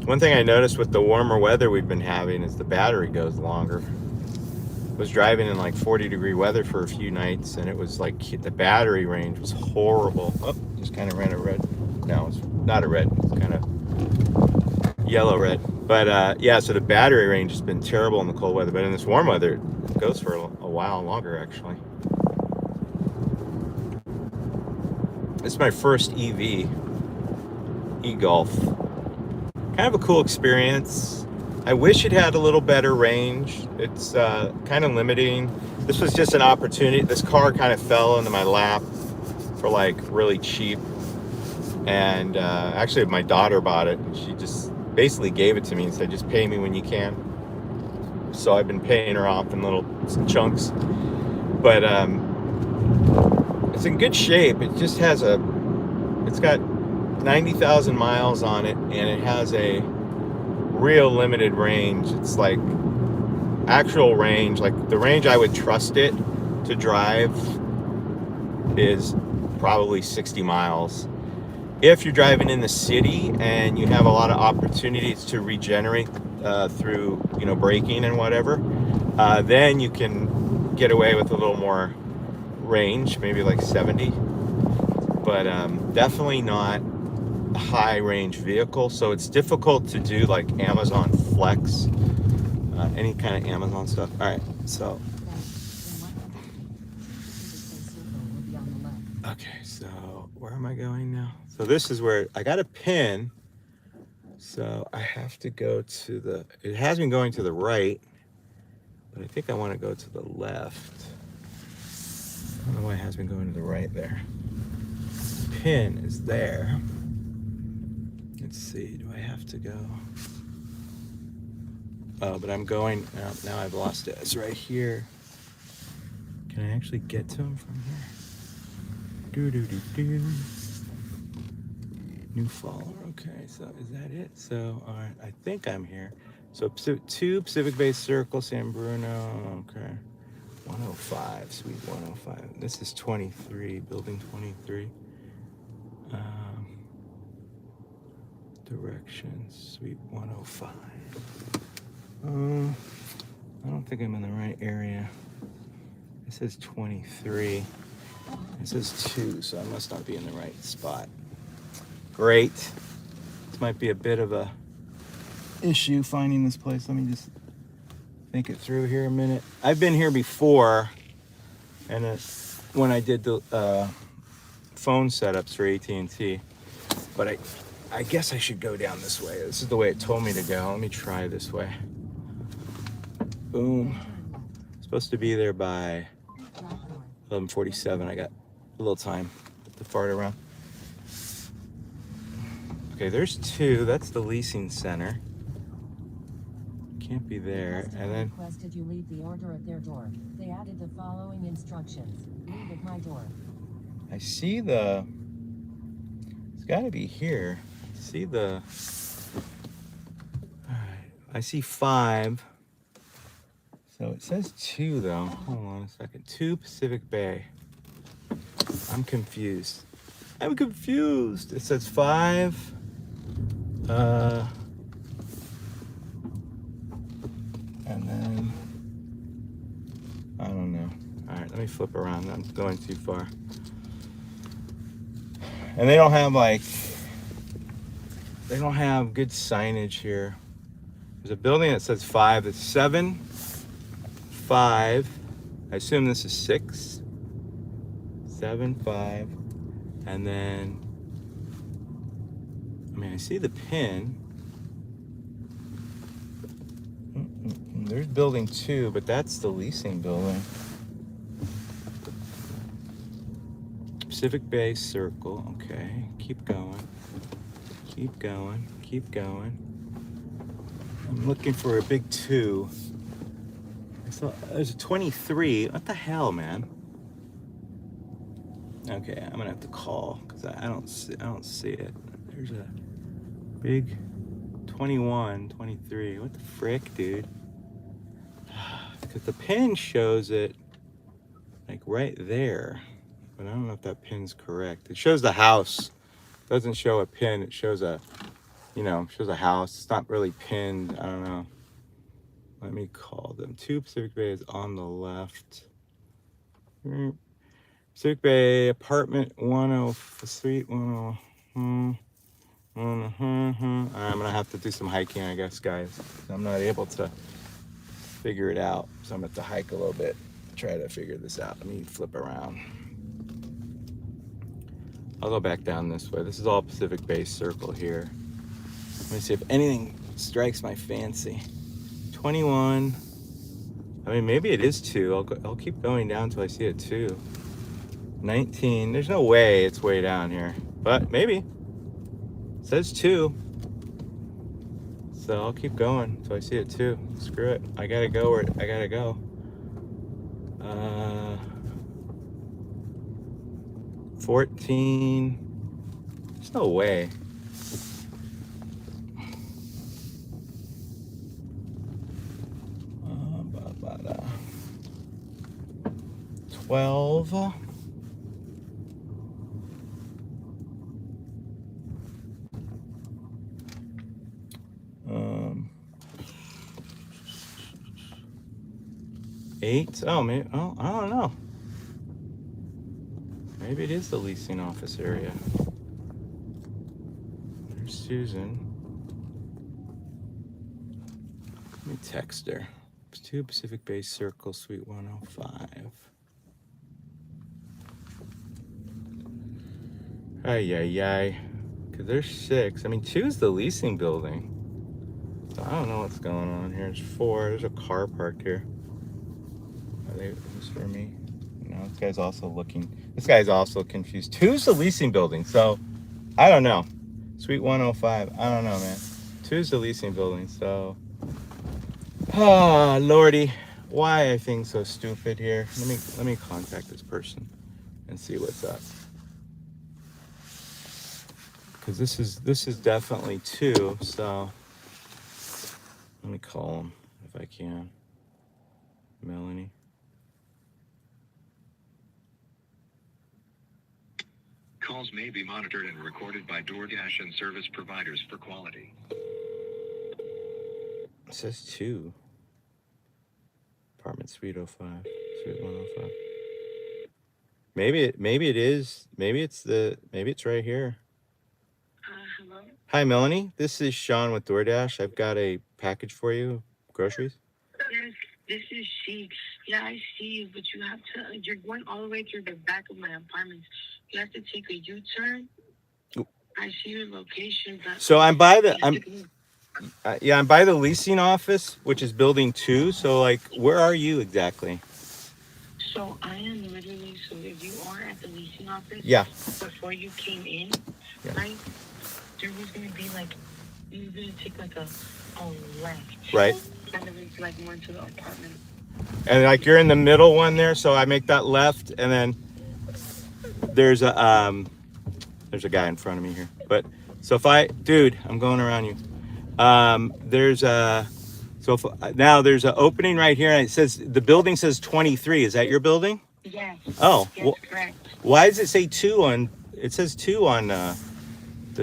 One thing I noticed with the warmer weather we've been having is the battery goes longer. I was driving in like 40-degree weather for a few nights, and it was like the battery range was horrible. Oh, just kind of ran a red. No, it's not a red. It's kind of yellow red. But yeah, so the battery range has been terrible in the cold weather. But in this warm weather, it goes for a while longer, actually. This is my first EV, e-Golf. Kind of a cool experience. I wish it had a little better range. It's kind of limiting. This was just an opportunity. This car kind of fell into my lap for like really cheap. And actually my daughter bought it, and she just basically gave it to me and said, just pay me when you can. So I've been paying her off in little chunks. But it's in good shape. It just has it's got 90,000 miles on it, and it has a real limited range. It's like actual range, like the range I would trust it to drive is probably 60 miles. If you're driving in the city and you have a lot of opportunities to regenerate through, you know, braking and whatever, then you can get away with a little more range, maybe like 70. But definitely not a high range vehicle, so it's difficult to do like Amazon Flex, any kind of Amazon stuff. All right, so okay, so where am I going now? So this is where I got a pin, so I have to go to the, it has been going to the right, but I think I want to go to the left. I don't know why it has been going to the right there. Pin is there. Let's see, do I have to go? Oh, but I'm going, now I've lost it. It's right here. Can I actually get to him from here? New Fall. Okay, so is that it? So, all right, I think I'm here. So, 2 Pacific Bay Circle, San Bruno. Okay. 105, Suite 105. This is 23, Building 23. Directions, Suite 105. I don't think I'm in the right area. It says 23. It says 2, so I must not be in the right spot. Great. This might be a bit of a issue finding this place. Let me just think it through here a minute. I've been here before, and when I did the phone setups for AT&T, but I guess I should go down this way. This is the way it told me to go. Let me try this way. Boom. Supposed to be there by 11:47. I got a little time to fart around. Okay, there's 2. That's the leasing center. Can't be there. And then requested you leave the order at their door. They added the following instructions. Leave at my door. I see the. It's got to be here. I see the. All right. I see 5. So it says 2 though. Hold on a second. 2 Pacific Bay. I'm confused. It says 5. And then I don't know. All right, let me flip around. I'm going too far. And they don't have good signage here. There's a building that says 5. It's 7, 5. I assume this is 6. 7, 5. And then, I see the pin. There's building 2, but that's the leasing building. Pacific Bay Circle. Okay, keep going. I'm looking for a big 2. I saw there's a 23. What the hell, man? Okay, I'm gonna have to call because I don't see it. There's a big 21, 23. What the frick, dude? Because the pin shows it like right there, but I don't know if that pin's correct. It shows the house. It doesn't show a pin. It shows a, shows a house. It's not really pinned. I don't know. Let me call them. 2 Pacific Bay is on the left. Pacific Bay apartment 10, suite 10. I'm gonna have to do some hiking, I guess, guys. I'm not able to figure it out, so I'm gonna have to hike a little bit, try to figure this out. Let me flip around. I'll go back down this way. This is all Pacific Bay Circle here. Let me see if anything strikes my fancy. 21. Maybe it is 2. I'll keep going down until I see a 2. 19. There's no way it's way down here, but maybe. It says 2. So I'll keep going until I see it 2. Screw it. I gotta go where I gotta go. 14. There's no way. About 12. 8. Oh, maybe. Oh, I don't know. Maybe it is the leasing office area. There's Susan. Let me text her. It's 2 Pacific Bay Circle, Suite 105. Ay. Because there's 6. 2 is the leasing building. So I don't know what's going on here. There's 4. There's a car parked here. Are they just for me? No, this guy's also looking. This guy's also confused. 2 is the leasing building, so I don't know. Suite 105. I don't know, man. 2 is the leasing building, so. Ah, Lordy, why are things so stupid here? Let me contact this person and see what's up. because this is definitely 2. So let me call him if I can. Melanie. Calls may be monitored and recorded by DoorDash and service providers for quality. It says 2. Apartment Suite 05. Suite 105. Maybe it is. Maybe it's right here. Hello? Hi, Melanie. This is Sean with DoorDash. I've got a package for you. Groceries. Yes, this is she. Yeah, I see you, but you have to, you're going all the way through the back of my apartment. You have to take a U-turn. I see your location, but... So I'm by the, I'm by the leasing office, which is building 2. So like, where are you exactly? So I am literally, so if you are at the leasing office... Yeah. Before you came in, Yeah. right? There was going to be like, you were going to take like a left. Right. And then it's like more into the apartment. And like you're in the middle one there, so I make that left, and then there's a guy in front of me here. But so if I'm going around you. Now there's an opening right here, and it says the building says 23. Is that your building? Yes. Oh. Yes, correct. Why does it say 2 on? It says 2 on the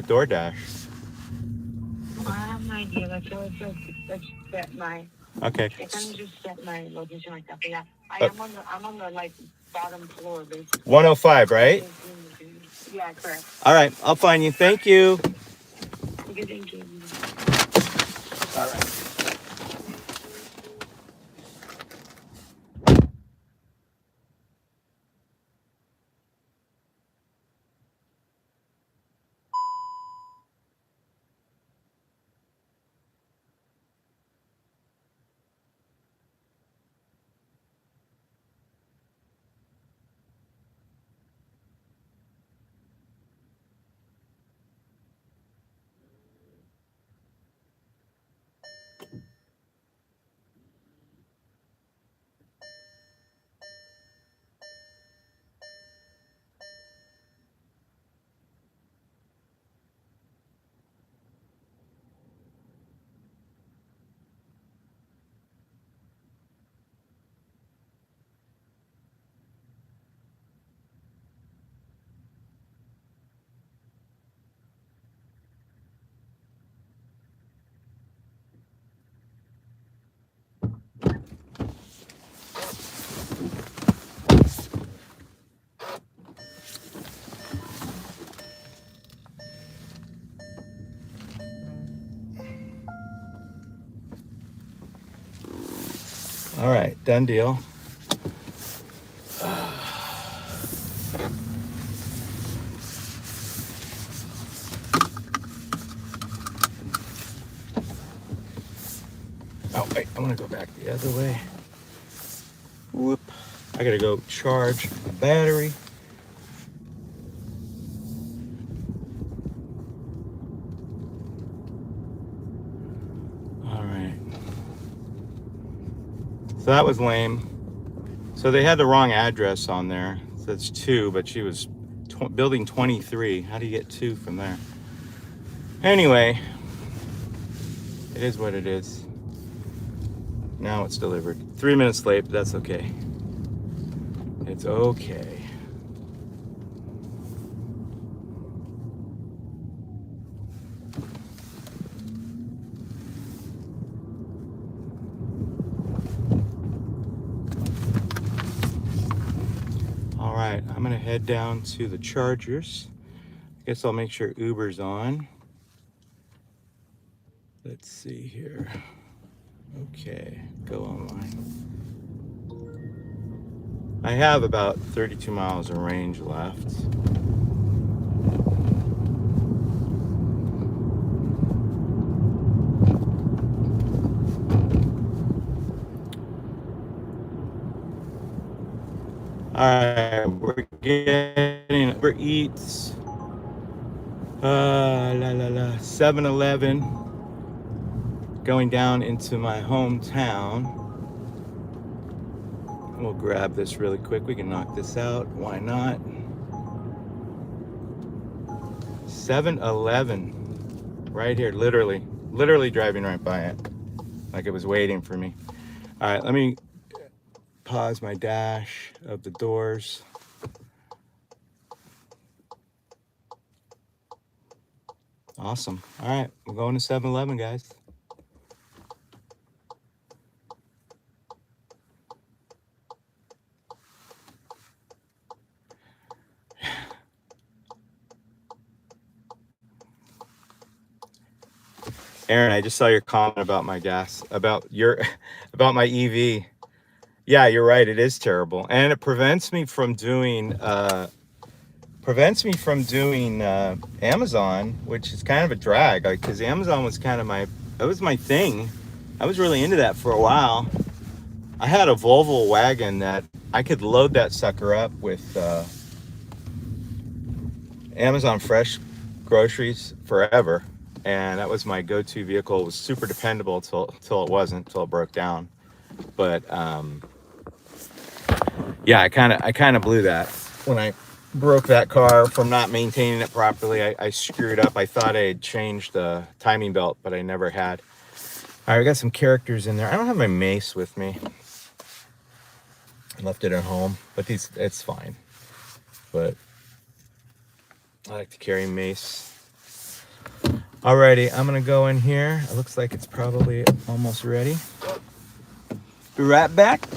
DoorDash. I have no idea. That's what it says. That's set my... Okay. It kind of just set my location like that. But yeah, I'm on the like bottom floor basically. 105, right? Yeah, correct. All right, I'll find you. Thank you. Okay, thank you. All right. All right, done deal. Oh, wait, I'm gonna go back the other way. Whoop. I gotta go charge the battery. All right. So that was lame. So they had the wrong address on there. So it's 2, but she was building 23. How do you get 2 from there? Anyway, it is what it is. Now it's delivered. 3 minutes late, but that's okay. It's okay. All right, I'm gonna head down to the Chargers. I guess I'll make sure Uber's on. Let's see here. Okay, go online. I have about 32 miles of range left. All right, we're getting Uber Eats. 7-Eleven. Going down into my hometown. We'll grab this really quick. We can knock this out. Why not? 7-Eleven right here, literally driving right by it, like it was waiting for me. All right, let me pause my dash of the doors. Awesome. All right, we're going to 7-Eleven, guys. Aaron, I just saw your comment about my gas, about my EV. Yeah, you're right. It is terrible, and it prevents me from doing Amazon, which is kind of a drag. Like, because Amazon was kind of my thing. I was really into that for a while. I had a Volvo wagon that I could load that sucker up with Amazon Fresh groceries forever. And that was my go-to vehicle. It was super dependable till it wasn't, till it broke down. But yeah, I kind of blew that when I broke that car from not maintaining it properly. I screwed up. I thought I had changed the timing belt, but I never had. All right, we got some characters in there. I don't have my mace with me. I left it at home, but it's fine. But I like to carry mace. Alrighty, I'm gonna go in here. It looks like it's probably almost ready. Be right back.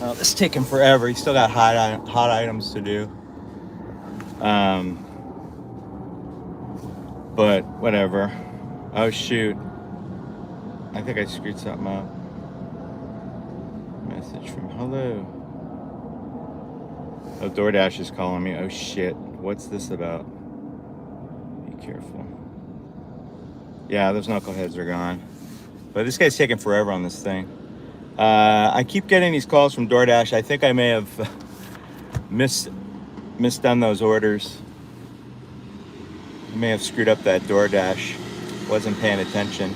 Oh, this is taking forever. He's still got hot items to do. But whatever. Oh shoot. I think I screwed something up. Message from hello. Oh, DoorDash is calling me. Oh shit. What's this about? Be careful. Yeah, those knuckleheads are gone. But this guy's taking forever on this thing. I keep getting these calls from DoorDash. I think I may have misdone those orders. I may have screwed up that DoorDash. Wasn't paying attention.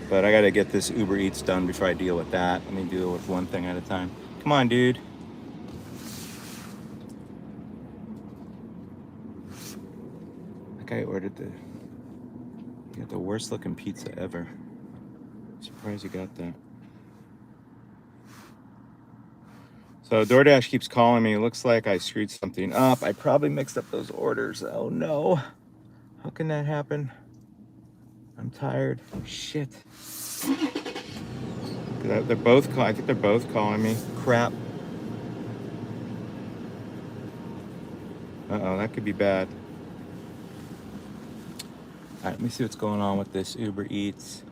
But I gotta get this Uber Eats done before I deal with that. Let me deal with one thing at a time. Come on, dude. That guy ordered he got the worst looking pizza ever. Surprised he got that. So DoorDash keeps calling me. It looks like I screwed something up. I probably mixed up those orders. Oh no. How can that happen? I'm tired. Shit. I think they're both calling me. Crap. Uh-oh, that could be bad. All right, let me see what's going on with this Uber Eats.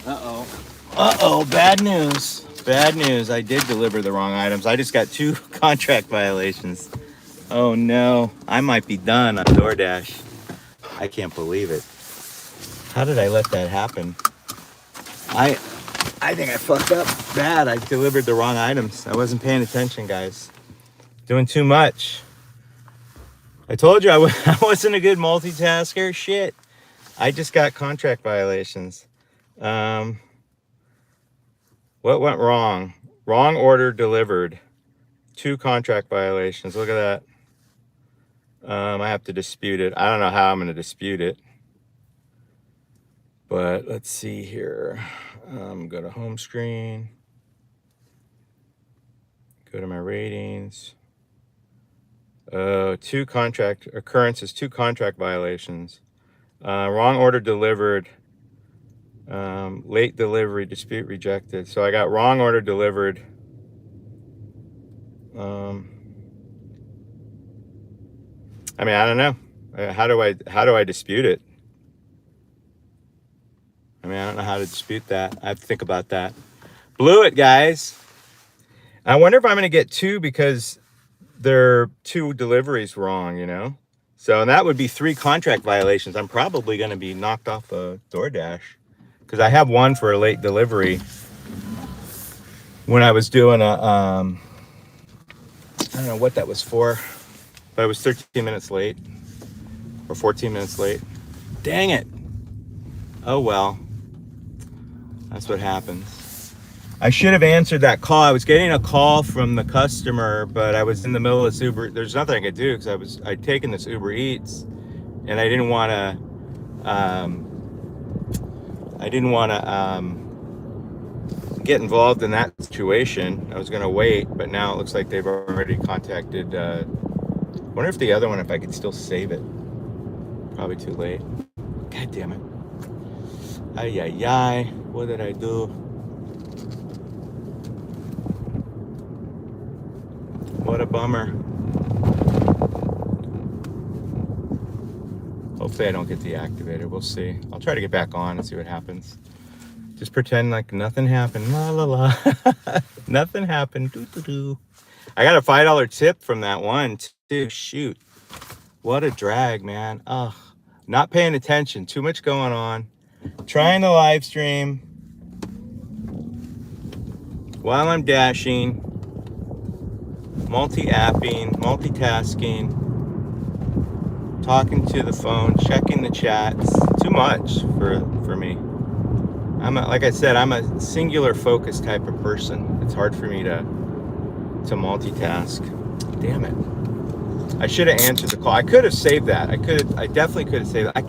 Uh-oh. Uh-oh, bad news. Bad news. I did deliver the wrong items. I just got 2 contract violations. Oh no, I might be done on DoorDash. I can't believe it. How did I let that happen? I think I fucked up bad. I delivered the wrong items. I wasn't paying attention, guys. Doing too much. I told you I wasn't a good multitasker. Shit. I just got contract violations. What went wrong? Wrong order delivered. 2 contract violations. Look at that. I have to dispute it. I don't know how I'm going to dispute it. But let's see here. Go to home screen. Go to my ratings. 2 contract occurrences, 2 contract violations. Wrong order delivered. Late delivery, dispute rejected. So I got wrong order delivered. I mean, I don't know. How do I dispute it? I mean, I don't know how to dispute that. I have to think about that. Blew it, guys. I wonder if I'm going to get 2 because there are 2 deliveries wrong, you know? So, and that would be 3 contract violations. I'm probably going to be knocked off of DoorDash because I have 1 for a late delivery when I was doing a, I don't know what that was for, but it was 13 minutes late or 14 minutes late. Dang it. Oh, well, that's what happens. I should have answered that call. I was getting a call from the customer, but I was in the middle of this Uber. There's nothing I could do because I'd taken this Uber Eats, and I didn't want to get involved in that situation. I was going to wait, but now it looks like they've already contacted. I wonder if the other one, if I could still save it. Probably too late. God damn it. Ay, ay, ay. What did I do? What a bummer. Hopefully I don't get deactivated. We'll see. I'll try to get back on and see what happens. Just pretend like nothing happened. La la la. Nothing happened. Doo doo doo. I got a $5 tip from that one too. Shoot. What a drag, man. Ugh. Not paying attention. Too much going on. Trying to live stream while I'm dashing. Multi-apping, multitasking, talking to the phone, checking the chats. Too much for me. Like I said, I'm a singular focus type of person. It's hard for me to multitask. Damn it. I should have answered the call. I could have saved that. I definitely could have saved that. I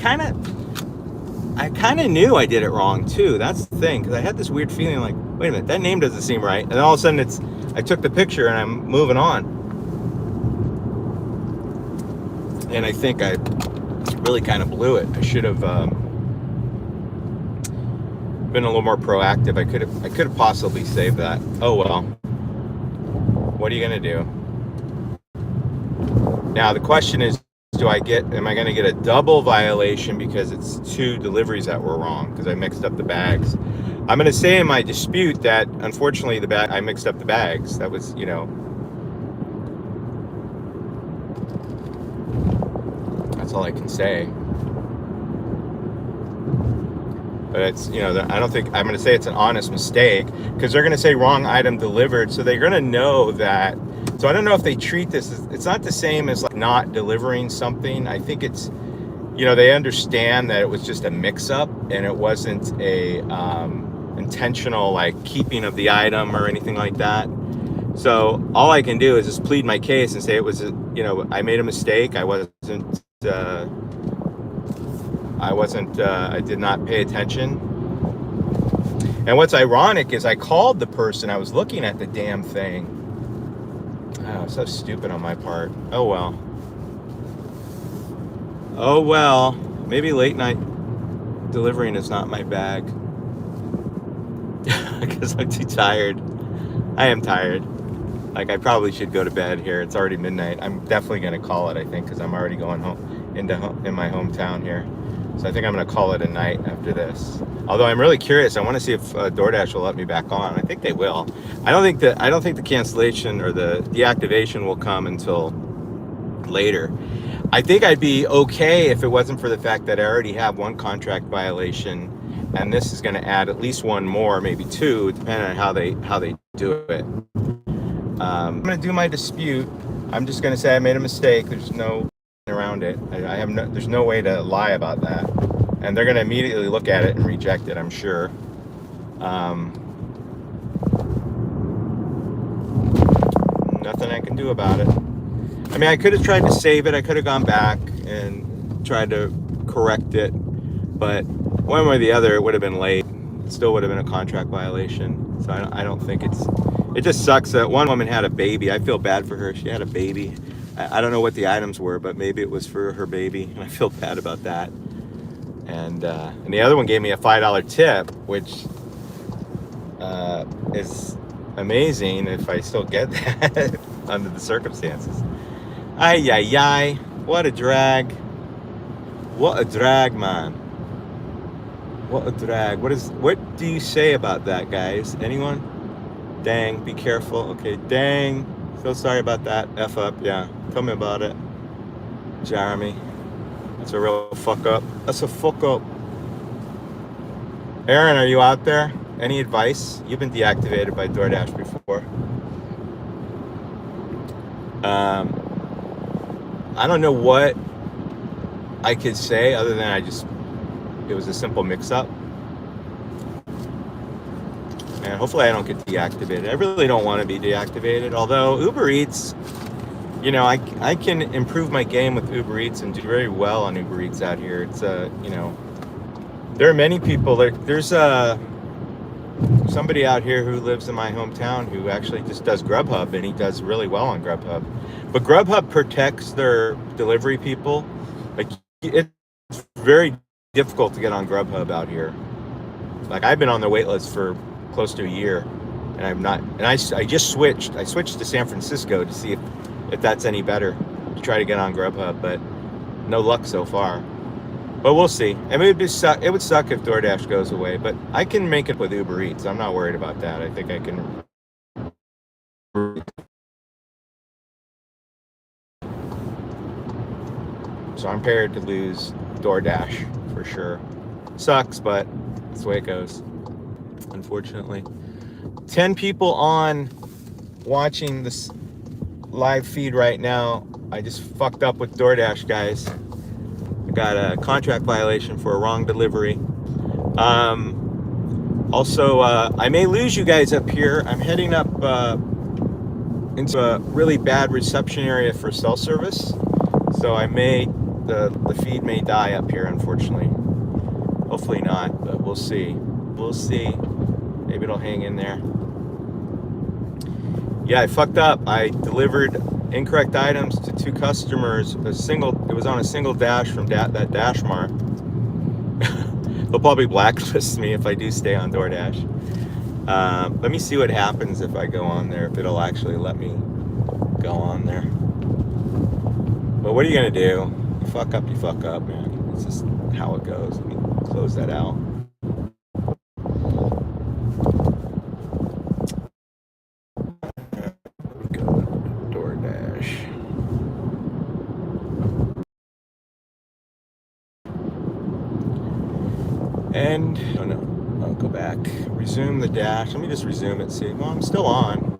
kind of knew I did it wrong too. That's the thing, because I had this weird feeling like, wait a minute, that name doesn't seem right. And then all of a sudden I took the picture and I'm moving on. And I think I really kind of blew it. I should have been a little more proactive. I could have possibly saved that. Oh well. What are you gonna do? Now the question is, am I going to get a double violation because it's 2 deliveries that were wrong because I mixed up the bags? I'm going to say in my dispute that unfortunately I mixed up the bags. That was, you know, that's all I can say. But it's, you know, I don't think I'm going to say it's an honest mistake because they're going to say wrong item delivered. So they're going to know that. So I don't know if they treat this as, it's not the same as like not delivering something. I think it's, you know, they understand that it was just a mix up and it wasn't a intentional like keeping of the item or anything like that. So all I can do is just plead my case and say it was, you know, I made a mistake. I did not pay attention. And what's ironic is I called the person. I was looking at the damn thing. Oh, so stupid on my part. Oh well. Oh well. Maybe late night delivering is not my bag. Because I'm too tired. I am tired. Like I probably should go to bed here. It's already midnight. I'm definitely gonna call it, I think, because I'm already going home in my hometown here. So I think I'm gonna call it a night after this. Although I'm really curious, I want to see if DoorDash will let me back on. I think they will. I don't think the cancellation or the deactivation will come until later. I think I'd be okay if it wasn't for the fact that I already have 1 contract violation, and this is going to add at least 1 more, maybe 2, depending on how they do it. I'm going to do my dispute. I'm just going to say I made a mistake. There's no around it. There's no way to lie about that. and they're going to immediately look at it and reject it, I'm sure. Nothing I can do about it. I mean, I could have tried to save it. I could have gone back and tried to correct it, but one way or the other, it would have been late. It still would have been a contract violation. So I don't think it just sucks that one woman had a baby. I feel bad for her. She had a baby. I don't know what the items were, but maybe it was for her baby, and I feel bad about that. And the other one gave me a $5 tip, which is amazing if I still get that under the circumstances. Ay, ay, ay. What a drag. What a drag, man. What a drag. What do you say about that, guys? Anyone? Dang, be careful. Okay, dang. So sorry about that. F up, yeah. Tell me about it. Jeremy. That's a real fuck up. That's a fuck up. Aaron, are you out there? Any advice? You've been deactivated by DoorDash before. I don't know what I could say other than it was a simple mix-up. And hopefully I don't get deactivated. I really don't want to be deactivated. Although Uber Eats, you know, I can improve my game with Uber Eats and do very well on Uber Eats out here. It's you know, there are many people. There's somebody out here who lives in my hometown who actually just does Grubhub, and he does really well on Grubhub. But Grubhub protects their delivery people. Like, it's very difficult to get on Grubhub out here. Like, I've been on their wait list for close to a year, and I'm not. And I just switched. I switched to San Francisco to see if that's any better, to try to get on Grubhub, but no luck so far. But we'll see. I mean, it would suck if DoorDash goes away, but I can make it with Uber Eats. I'm not worried about that. I think I can. So I'm prepared to lose DoorDash for sure. Sucks, but that's the way it goes, unfortunately. 10 people on watching this live feed right now. I just fucked up with DoorDash, guys. I got a contract violation for a wrong delivery. Also, I may lose you guys up here. I'm heading up into a really bad reception area for cell service. So the feed may die up here, unfortunately. Hopefully not, but we'll see. We'll see. Maybe it'll hang in there. Yeah, I fucked up. I delivered incorrect items to 2 customers. It was on a single dash from that Dash Mart. They'll probably blacklist me if I do stay on DoorDash. Let me see what happens if I go on there, if it'll actually let me go on there. But what are you gonna do? You fuck up, man. It's just how it goes. Let me close that out. And, oh no, I'll go back. Resume the dash. Let me just resume it. See, well, I'm still on.